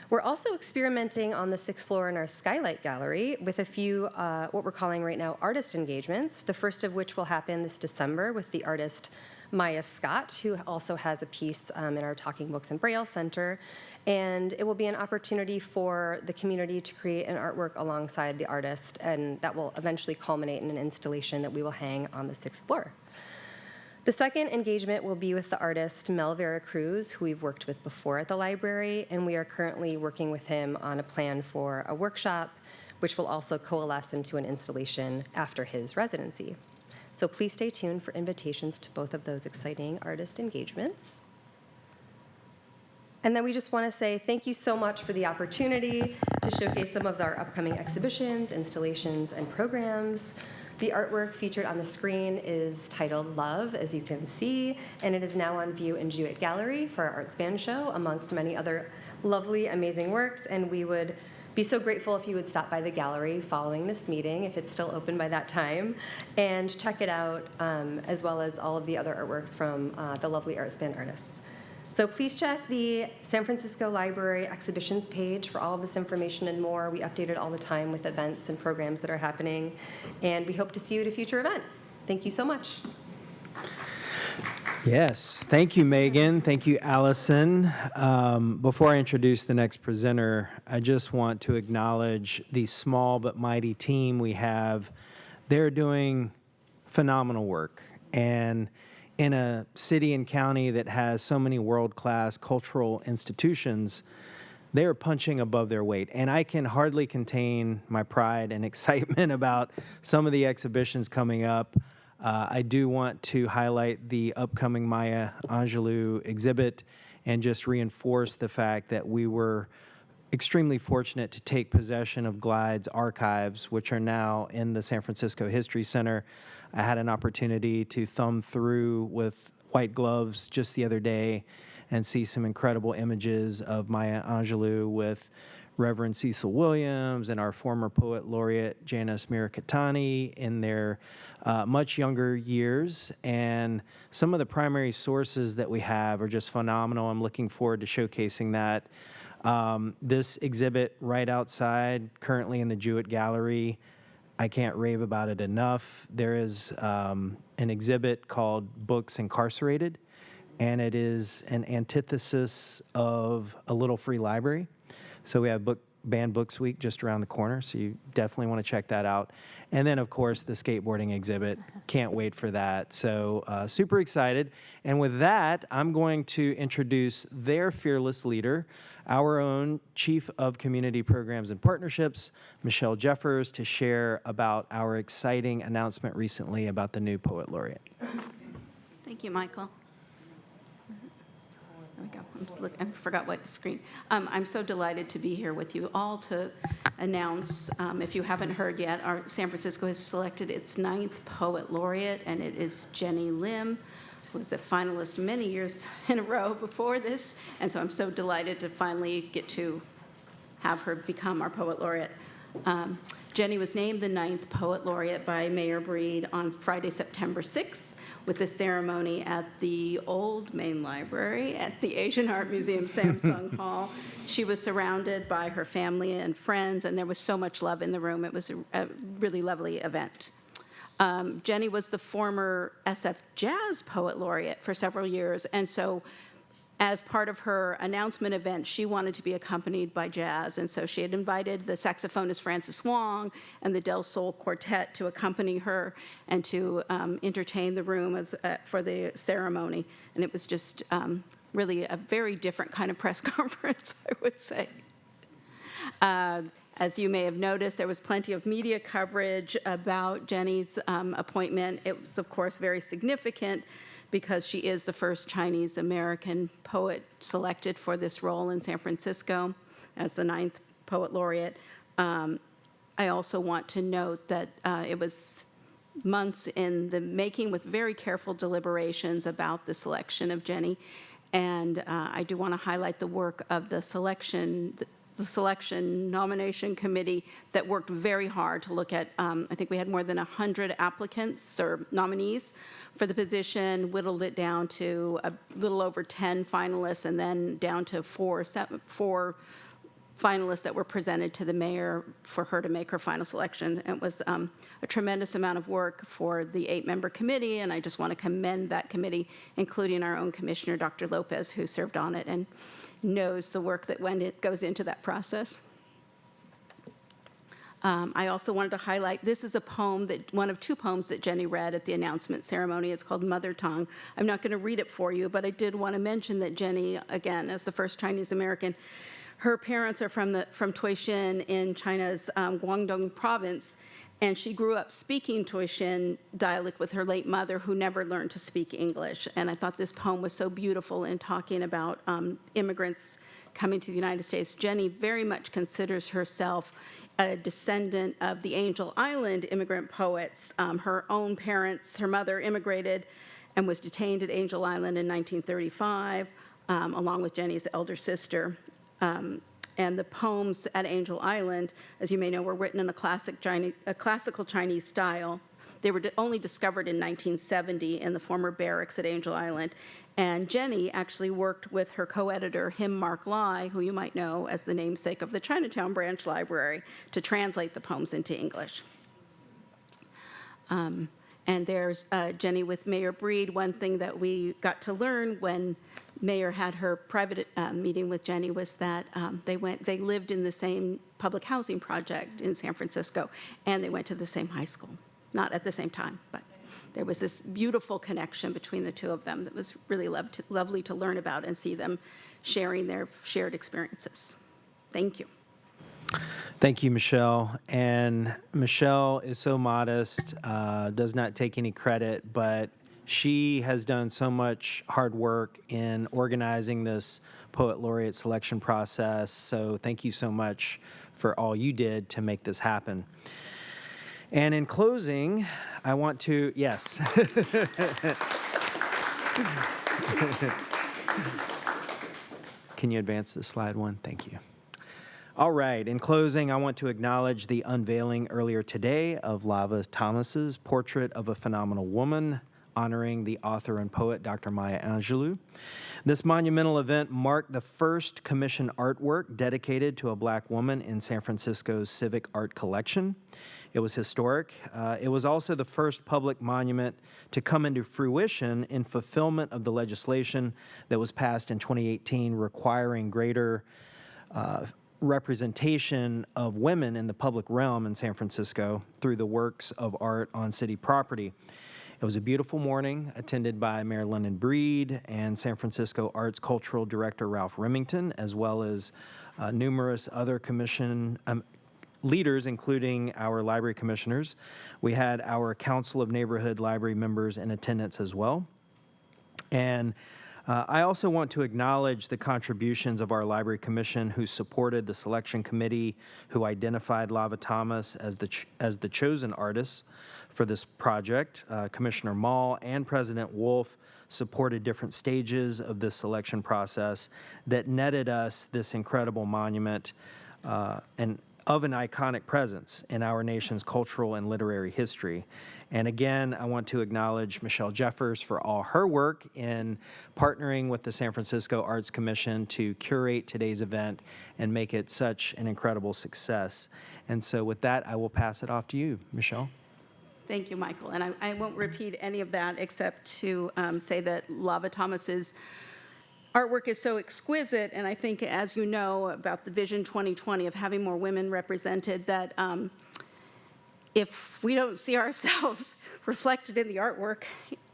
We're also experimenting on the 6th floor in our Skylight Gallery with a few, what we're calling right now, artist engagements, the first of which will happen this December with the artist Maya Scott, who also has a piece in our Talking Books and Braille Center. And it will be an opportunity for the community to create an artwork alongside the artist, and that will eventually culminate in an installation that we will hang on the 6th floor. The second engagement will be with the artist Mel Vera Cruz, who we've worked with before at the library, and we are currently working with him on a plan for a workshop, which will also coalesce into an installation after his residency. So please stay tuned for invitations to both of those exciting artist engagements. And then we just want to say thank you so much for the opportunity to showcase some of our upcoming exhibitions, installations, and programs. The artwork featured on the screen is titled Love, as you can see, and it is now on view in Jewett Gallery for our Arts Band show, amongst many other lovely, amazing works. And we would be so grateful if you would stop by the gallery following this meeting, if it's still open by that time, and check it out, as well as all of the other artworks from the lovely Arts Band artists. So please check the San Francisco Library exhibitions page for all of this information and more. We update it all the time with events and programs that are happening, and we hope to see you at a future event. Thank you so much. Yes, thank you, Megan. Thank you, Allison. Before I introduce the next presenter, I just want to acknowledge the small but mighty team we have. They're doing phenomenal work, and in a city and county that has so many world-class cultural institutions, they are punching above their weight. And I can hardly contain my pride and excitement about some of the exhibitions coming up. I do want to highlight the upcoming Maya Angelou exhibit and just reinforce the fact that we were extremely fortunate to take possession of Glide's archives, which are now in the San Francisco History Center. I had an opportunity to thumb through with white gloves just the other day and see some incredible images of Maya Angelou with Reverend Cecil Williams and our former poet laureate Janice Mirikitani in their much younger years. And some of the primary sources that we have are just phenomenal. I'm looking forward to showcasing that. This exhibit right outside, currently in the Jewett Gallery, I can't rave about it enough. There is an exhibit called Books Incarcerated, and it is an antithesis of a little free library. So we have Banned Books Week just around the corner, so you definitely want to check that out. And then, of course, the skateboarding exhibit. Can't wait for that. So super excited. And with that, I'm going to introduce their fearless leader, our own Chief of Community Programs and Partnerships, Michelle Jeffers, to share about our exciting announcement recently about the new Poet Laureate. Thank you, Michael. There we go. I forgot what screen. I'm so delighted to be here with you all to announce, if you haven't heard yet, our San Francisco has selected its 9th Poet Laureate, and it is Jenny Lim, who was a finalist many years in a row before this, and so I'm so delighted to finally get to have her become our Poet Laureate. Jenny was named the 9th Poet Laureate by Mayor Breed on Friday, September 6th, with a ceremony at the Old Main Library at the Asian Art Museum Samsung Hall. She was surrounded by her family and friends, and there was so much love in the room. It was a really lovely event. Jenny was the former SF Jazz Poet Laureate for several years, and so as part of her announcement event, she wanted to be accompanied by jazz, and so she had invited the saxophonist Francis Wong and the Del Sol Quartet to accompany her and to entertain the room for the ceremony. And it was just really a very different kind of press conference, I would say. As you may have noticed, there was plenty of media coverage about Jenny's appointment. It was, of course, very significant because she is the first Chinese-American poet selected for this role in San Francisco as the 9th Poet Laureate. I also want to note that it was months in the making with very careful deliberations about the selection of Jenny. And I do want to highlight the work of the selection nomination committee that worked very hard to look at, I think we had more than 100 applicants or nominees for the position, whittled it down to a little over 10 finalists, and then down to four finalists that were presented to the mayor for her to make her final selection. It was a tremendous amount of work for the 8-member committee, and I just want to commend that committee, including our own commissioner, Dr. Lopez, who served on it and knows the work that goes into that process. I also wanted to highlight, this is a poem one of 2 poems that Jenny read at the announcement ceremony. It's called Mother Tongue. I'm not going to read it for you, but I did want to mention that Jenny, again, as the first Chinese American, her parents are from Tuishan in China's Guangdong province, and she grew up speaking Tuishan dialect with her late mother, who never learned to speak English. And I thought this poem was so beautiful in talking about immigrants coming to the United States. Jenny very much considers herself a descendant of the Angel Island immigrant poets. Her own parents, her mother immigrated and was detained at Angel Island in 1935, along with Jenny's elder sister. And the poems at Angel Island, as you may know, were written in a classical Chinese style. They were only discovered in 1970 in the former barracks at Angel Island. And Jenny actually worked with her co-editor, Him Mark Lai, who you might know as the namesake of the Chinatown Branch Library, to translate the poems into English. And there's Jenny with Mayor Breed. One thing that we got to learn when Mayor had her private meeting with Jenny was that they lived in the same public housing project in San Francisco, and they went to the same high school. Not at the same time, but there was this beautiful connection between the 2 of them that was really lovely to learn about and see them sharing their shared experiences. Thank you. Thank you, Michelle. And Michelle is so modest, does not take any credit, but she has done so much hard work in organizing this Poet Laureate selection process. So thank you so much for all you did to make this happen. And in closing, I want to, yes. Can you advance this slide one? Thank you. All right, in closing, I want to acknowledge the unveiling earlier today of Lava Thomas's Portrait of a Phenomenal Woman, honoring the author and poet, Dr. Maya Angelou. This monumental event marked the first commissioned artwork dedicated to a Black woman in San Francisco's Civic Art Collection. It was historic. It was also the first public monument to come into fruition in fulfillment of the legislation that was passed in 2018 requiring greater representation of women in the public realm in San Francisco through the works of art on city property. It was a beautiful morning attended by Mayor London Breed and San Francisco Arts Cultural Director Ralph Remington, as well as numerous other commission leaders, including our library commissioners. We had our Council of Neighborhood Library members in attendance as well. And I also want to acknowledge the contributions of our Library Commission, who supported the selection committee, who identified Lava Thomas as the chosen artist for this project. Commissioner Mall and President Wolf supported different stages of this selection process that netted us this incredible monument. And of an iconic presence in our nation's cultural and literary history. And again, I want to acknowledge Michelle Jeffers for all her work in partnering with the San Francisco Arts Commission to curate today's event and make it such an incredible success. And so with that, I will pass it off to you, Michelle. Thank you, Michael. And I won't repeat any of that except to say that Lava Thomas's artwork is so exquisite, and I think, as you know, about the Vision 2020 of having more women represented, that if we don't see ourselves reflected in the artwork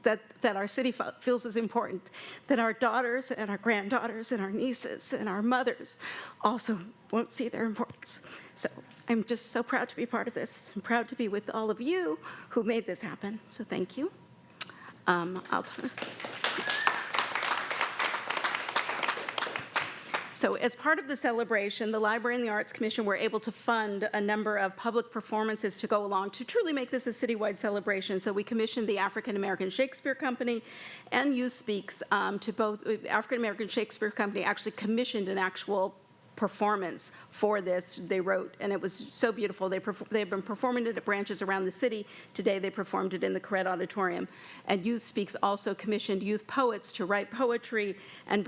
that our city feels is important, that our daughters and our granddaughters and our nieces and our mothers also won't see their importance. So I'm just so proud to be part of this. I'm proud to be with all of you who made this happen. So thank you. So as part of the celebration, the Library and the Arts Commission were able to fund a number of public performances to go along to truly make this a citywide celebration. So we commissioned the African American Shakespeare Company and Youth Speaks to both. African American Shakespeare Company actually commissioned an actual performance for this. They wrote, and it was so beautiful. They've been performing it at branches around the city. Today they performed it in the Corrett Auditorium. And Youth Speaks also commissioned youth poets to write poetry and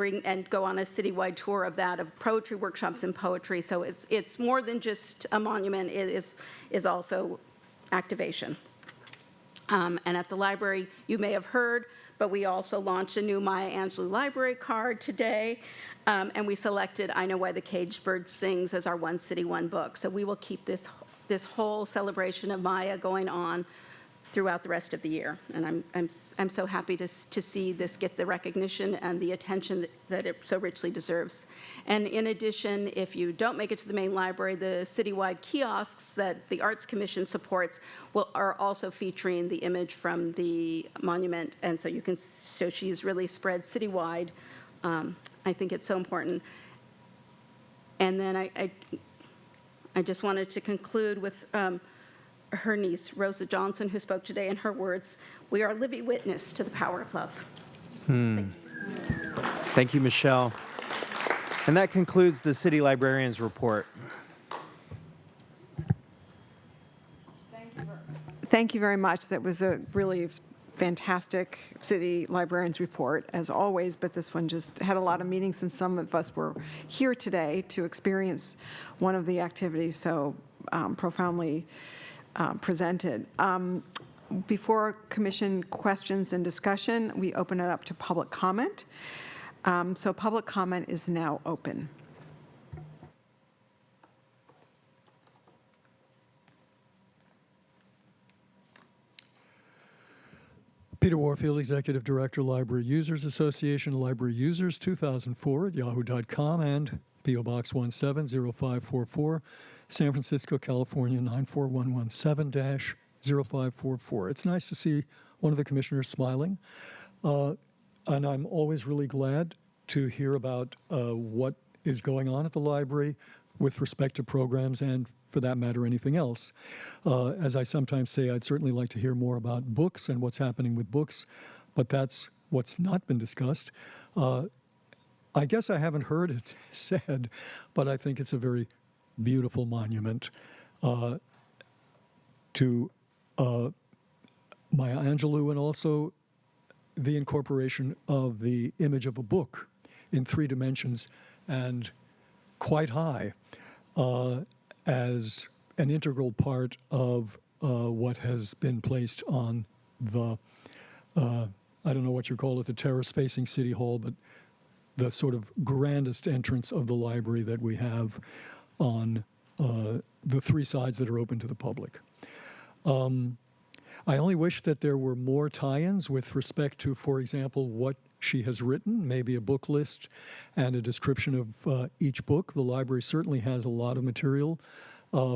go on a citywide tour of that, of poetry workshops and poetry. So it's more than just a monument. It is also activation. And at the library, you may have heard, but we also launched a new Maya Angelou library card today. And we selected I Know Why the Caged Bird Sings as our One City, One Book. So we will keep this whole celebration of Maya going on throughout the rest of the year. And I'm so happy to see this get the recognition and the attention that it so richly deserves. And in addition, if you don't make it to the main library, the citywide kiosks that the Arts Commission supports are also featuring the image from the monument. And so she's really spread citywide. I think it's so important. And then I just wanted to conclude with her niece, Rosa Johnson, who spoke today. In her words, we are a living witness to the power of love. Thank you, Michelle. And that concludes the city librarian's report. Thank you very much. That was a really fantastic city librarian's report, as always, but this one just had a lot of meetings, and some of us were here today to experience one of the activities so profoundly presented. Before commission questions and discussion, we open it up to public comment. So public comment is now open. Peter Warfield, Executive Director, Library Users Association, Library Users 2004 at yahoo.com, and P.O. Box 170544, San Francisco, California 94117-0544. It's nice to see one of the commissioners smiling, and I'm always really glad to hear about what is going on at the library with respect to programs and, for that matter, anything else. As I sometimes say, I'd certainly like to hear more about books and what's happening with books, but that's what's not been discussed. I guess I haven't heard it said, but I think it's a very beautiful monument to Maya Angelou, and also the incorporation of the image of a book in 3 dimensions and quite high as an integral part of what has been placed on the, I don't know what you call it, the terrace facing City Hall, but the sort of grandest entrance of the library that we have on the 3 sides that are open to the public. I only wish that there were more tie-ins with respect to, for example, what she has written, maybe a book list and a description of each book. The library certainly has a lot of material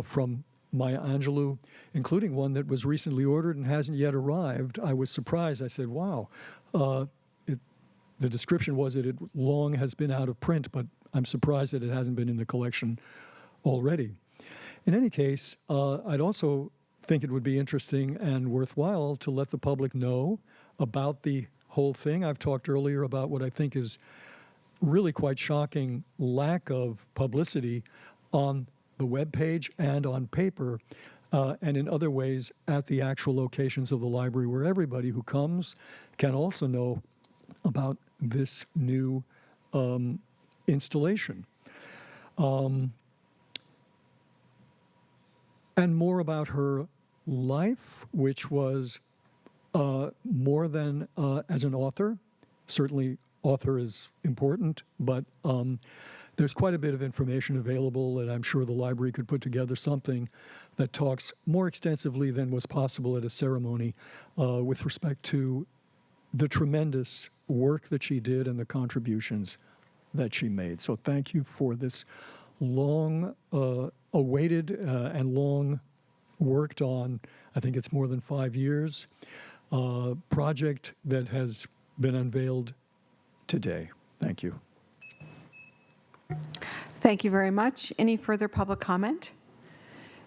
from Maya Angelou, including one that was recently ordered and hasn't yet arrived. I was surprised. I said, wow. The description was that it long has been out of print, but I'm surprised that it hasn't been in the collection already. In any case, I'd also think it would be interesting and worthwhile to let the public know about the whole thing. I've talked earlier about what I think is really quite shocking lack of publicity on the webpage and on paper, and in other ways at the actual locations of the library where everybody who comes can also know about this new installation. And more about her life, which was more than as an author. Certainly, author is important, but there's quite a bit of information available, and I'm sure the library could put together something that talks more extensively than was possible at a ceremony with respect to the tremendous work that she did and the contributions that she made. So thank you for this long awaited and long worked on, I think it's more than 5 years, project that has been unveiled today. Thank you. Thank you very much. Any further public comment?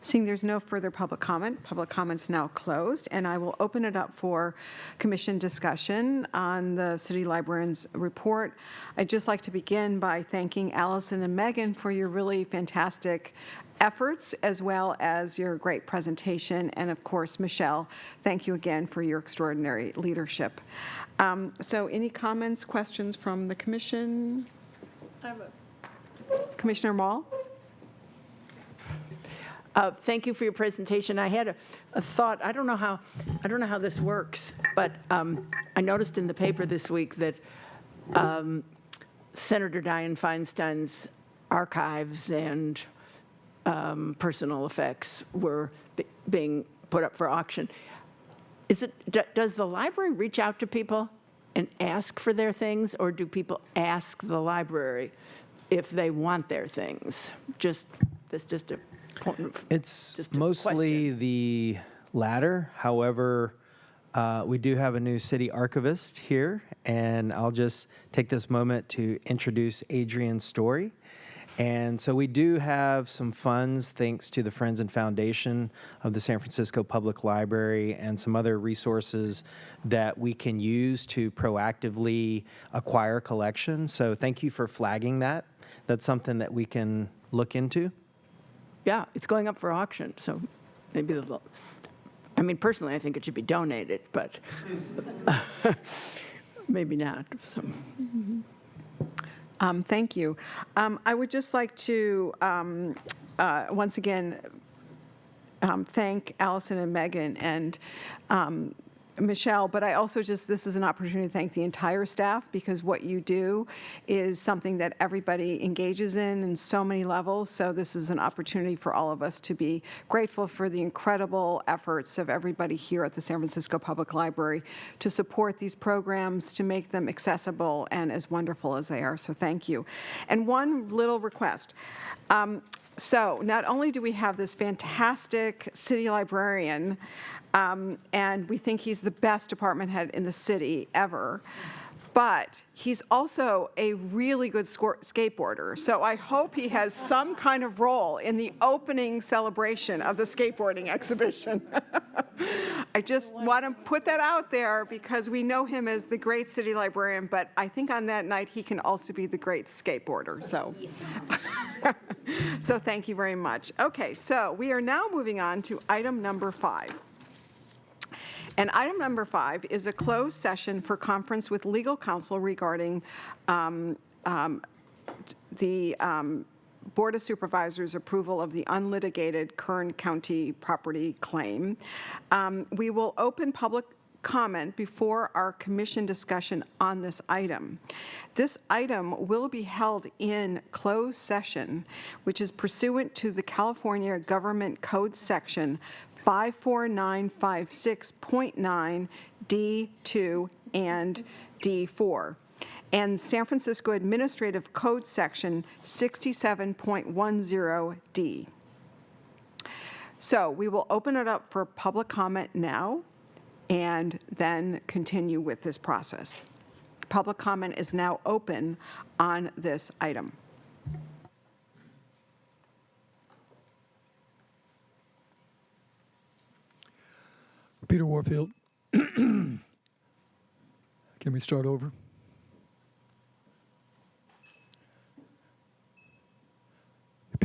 Seeing there's no further public comment's now closed, and I will open it up for commission discussion on the city librarian's report. I'd just like to begin by thanking Allison and Megan for your really fantastic efforts, as well as your great presentation. And of course, Michelle, thank you again for your extraordinary leadership. So any comments, questions from the commission? Commissioner Mall? Thank you for your presentation. I had a thought. I don't know how this works, but I noticed in the paper this week that Senator Dianne Feinstein's archives and personal effects were being put up for auction. Does the library reach out to people and ask for their things, or do people ask the library if they want their things? That's just a point of, It's just a mostly question. the latter. However, we do have a new city archivist here, and I'll just take this moment to introduce Adrian Story. And so we do have some funds, thanks to the Friends and Foundation of the San Francisco Public Library and some other resources that we can use to proactively acquire collections. So thank you for flagging that. That's something that we can look into. Yeah, it's going up for auction, so maybe I mean, personally, I think it should be donated, but maybe not. So. Thank you. I would just like to, once again, thank Allison and Megan and Michelle, but I also this is an opportunity to thank the entire staff, because what you do is something that everybody engages in so many levels. So this is an opportunity for all of us to be grateful for the incredible efforts of everybody here at the San Francisco Public Library to support these programs, to make them accessible and as wonderful as they are. So thank you. And one little request. So not only do we have this fantastic city librarian, and we think he's the best department head in the city ever, but he's also a really good skateboarder. So I hope he has some kind of role in the opening celebration of the skateboarding exhibition. I just want to put that out there because we know him as the great city librarian, but I think on that night he can also be the great skateboarder. So, so thank you very much. Okay, so we are now moving on to item number 5. And item number 5 is a closed session for conference with legal counsel regarding the Board of Supervisors' approval of the unlitigated Kern County property claim. We will open public comment before our commission discussion on this item. This item will be held in closed session, which is pursuant to the California Government Code section 54956.9 D2 and D4, and San Francisco Administrative Code section 67.10 D. So we will open it up for public comment now and then continue with this process. Public comment is now open on this item. Peter Warfield. Can we start over?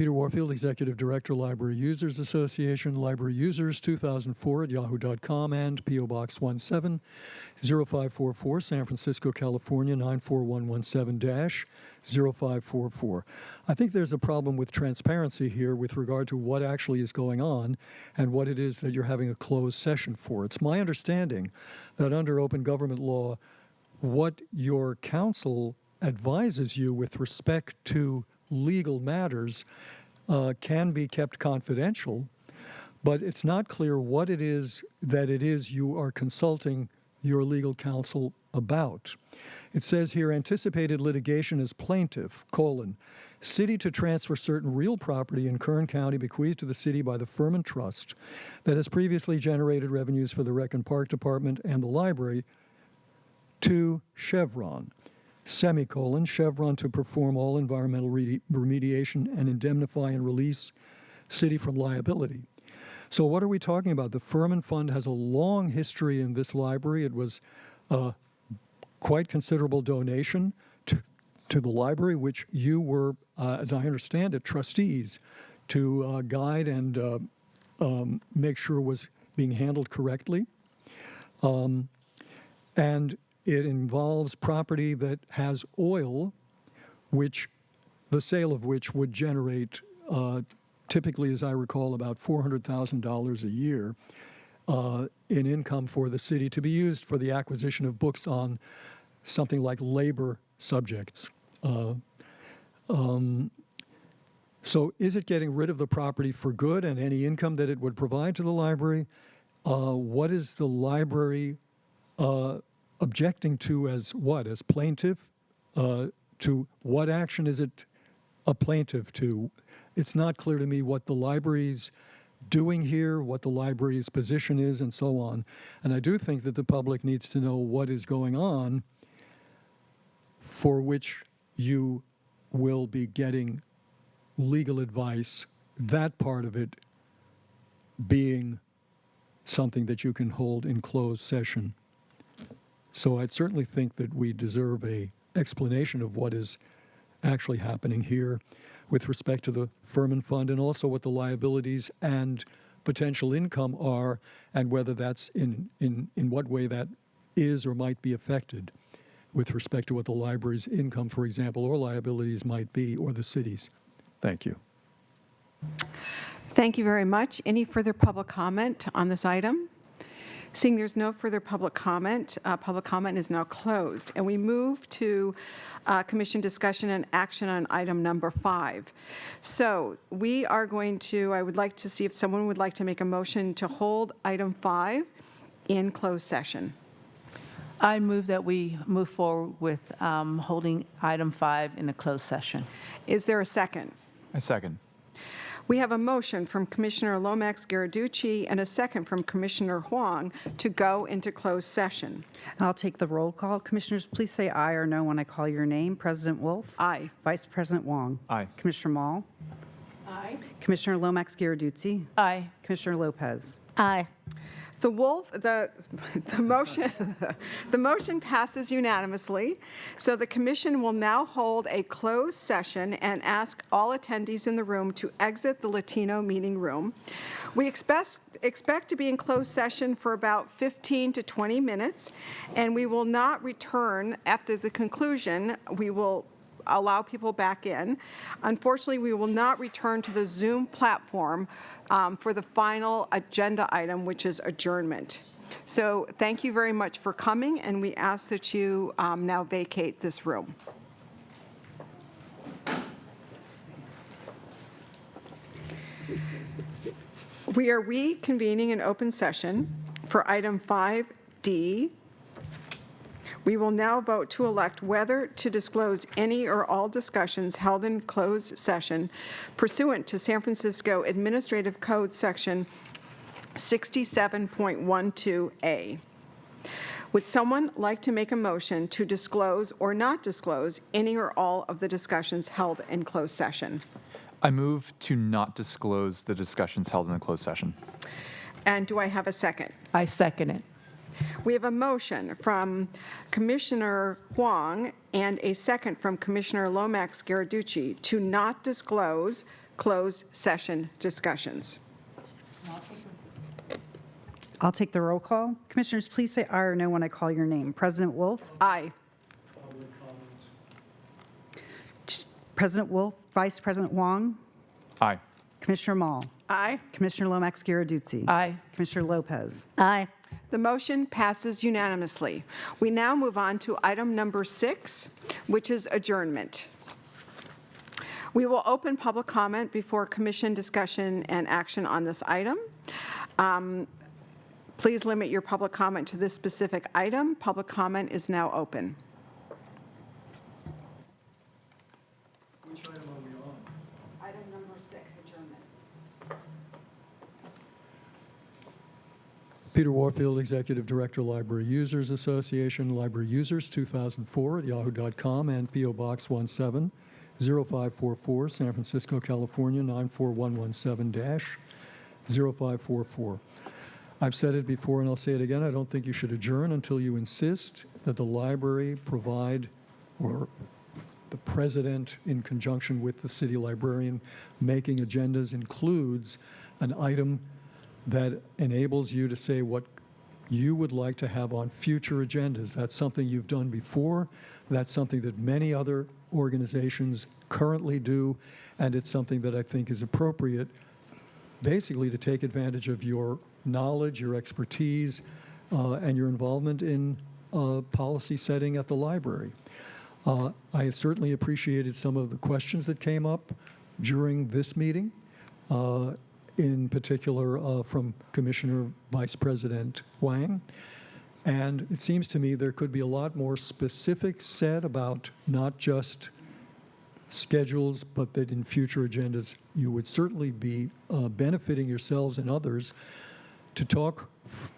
Peter Warfield, Executive Director, Library Users Association, Library Users 2004 at yahoo.com, and P.O. Box 170544, San Francisco, California 94117-0544. I think there's a problem with transparency here with regard to what actually is going on and what it is that you're having a closed session for. It's my understanding that under open government law, what your counsel advises you with respect to legal matters can be kept confidential, but it's not clear what it is you are consulting your legal counsel about. It says here, anticipated litigation as plaintiff, city to transfer certain real property in Kern County bequeathed to the city by the Furman Trust that has previously generated revenues for the Rec and Park Department and the library to Chevron. Chevron to perform all environmental remediation and indemnify and release city from liability. So what are we talking about? The Furman Fund has a long history in this library. It was a quite considerable donation to the library, which you were, as I understand it, trustees to guide and make sure was being handled correctly. And it involves property that has oil, which the sale of which would generate, typically, as I recall, about $400,000 a year in income for the city to be used for the acquisition of books on something like labor subjects. So is it getting rid of the property for good and any income that it would provide to the library? What is the library objecting to as what? As plaintiff? To what action is it a plaintiff to? It's not clear to me what the library's doing here, what the library's position is, and so on. And I do think that the public needs to know what is going on, for which you will be getting legal advice, that part of it being something that you can hold in closed session. So I'd certainly think that we deserve an explanation of what is actually happening here with respect to the Furman Fund, and also what the liabilities and potential income are, and whether that's in what way that is or might be affected with respect to what the library's income, for example, or liabilities might be, or the city's. Thank you. Thank you very much. Any further public comment on this item? Seeing there's no further public comment is now closed. And we move to commission discussion and action on item number 5. So we are going to, I would like to see if someone would like to make a motion to hold item 5 in closed session. I move that we move forward with holding item 5 in a closed session. Is there a second? I second. We have a motion from Commissioner Lomax-Garducci and a second from Commissioner Huang to go into closed session. I'll take the roll call. Commissioners, please say aye or no when I call your name. President Wolf? Aye. Vice President Wong? Aye. Commissioner Mall? Aye. Commissioner Lomax-Garducci? Aye. Commissioner Lopez? Aye. The motion passes unanimously. So the commission will now hold a closed session and ask all attendees in the room to exit the Latino meeting room. We expect to be in closed session for about 15 to 20 minutes, and we will not return after the conclusion. We will allow people back in. Unfortunately, we will not return to the Zoom platform for the final agenda item, which is adjournment. So thank you very much for coming, and we ask that you now vacate this room. We are reconvening an open session for item 5D. We will now vote to elect whether to disclose any or all discussions held in closed session pursuant to San Francisco Administrative Code Section 67.12A. Would someone like to make a motion to disclose or not disclose any or all of the discussions held in closed session? I move to not disclose the discussions held in the closed session. And do I have a second? I second it. We have a motion from Commissioner Huang and a second from Commissioner Lomax-Garducci to not disclose closed session discussions. I'll take the roll call. Commissioners, please say aye or no when I call your name. President Wolf? Aye. President Wolf, Vice President Wong? Aye. Commissioner Mall? Aye. Commissioner Lomax-Garrarduzzi? Aye. Commissioner Lopez? Aye. The motion passes unanimously. We now move on to item number 6, which is adjournment. We will open public comment before commission discussion and action on this item. Please limit your public comment to this specific item. Public comment is now open. Which item are we on? Item number 6, adjournment. Peter Warfield, Executive Director, Library Users Association, Library Users 2004 at yahoo.com, and P.O. Box 170544, San Francisco, California 94117-0544. I've said it before and I'll say it again, I don't think you should adjourn until you insist that the library provide, or the president in conjunction with the city librarian making agendas includes an item that enables you to say what you would like to have on future agendas. That's something you've done before. That's something that many other organizations currently do, and it's something that I think is appropriate, basically to take advantage of your knowledge, your expertise, and your involvement in policy setting at the library. I have certainly appreciated some of the questions that came up during this meeting, in particular from Commissioner Vice President Wang. And it seems to me there could be a lot more specifics said about not just schedules, but that in future agendas you would certainly be benefiting yourselves and others to talk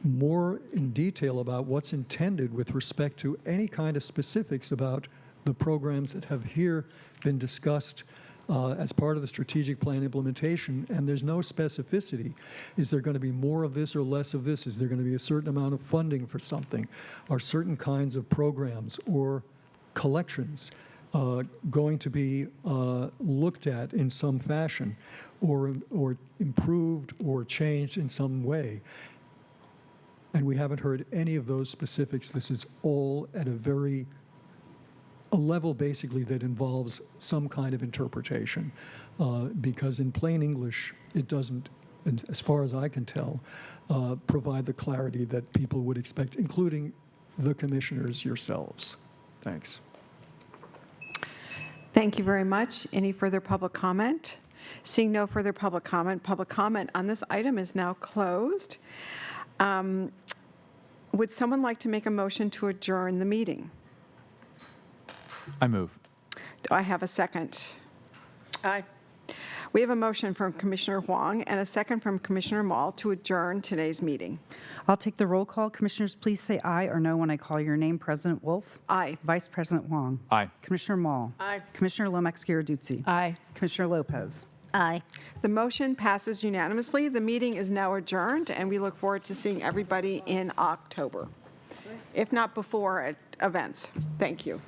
more in detail about what's intended with respect to any kind of specifics about the programs that have here been discussed as part of the strategic plan implementation, and there's no specificity. Is there going to be more of this or less of this? Is there going to be a certain amount of funding for something? Are certain kinds of programs or collections going to be looked at in some fashion, or improved or changed in some way? And we haven't heard any of those specifics. This is all at a level basically that involves some kind of interpretation, because in plain English, it doesn't, and as far as I can tell, provide the clarity that people would expect, including the commissioners yourselves. Thanks. Thank you very much. Any further public comment? Seeing no further public comment on this item is now closed. Would someone like to make a motion to adjourn the meeting? I move. Do I have a second? Aye. We have a motion from Commissioner Huang and a second from Commissioner Mall to adjourn today's meeting. I'll take the roll call. Commissioners, please say aye or no when I call your name. President Wolf? Aye. Vice President Wong? Aye. Commissioner Mall? Aye. Commissioner Lomax-Garrarduzzi? Aye. Commissioner Lopez? Aye. The motion passes unanimously. The meeting is now adjourned, and we look forward to seeing everybody in October, if not before at events. Thank you.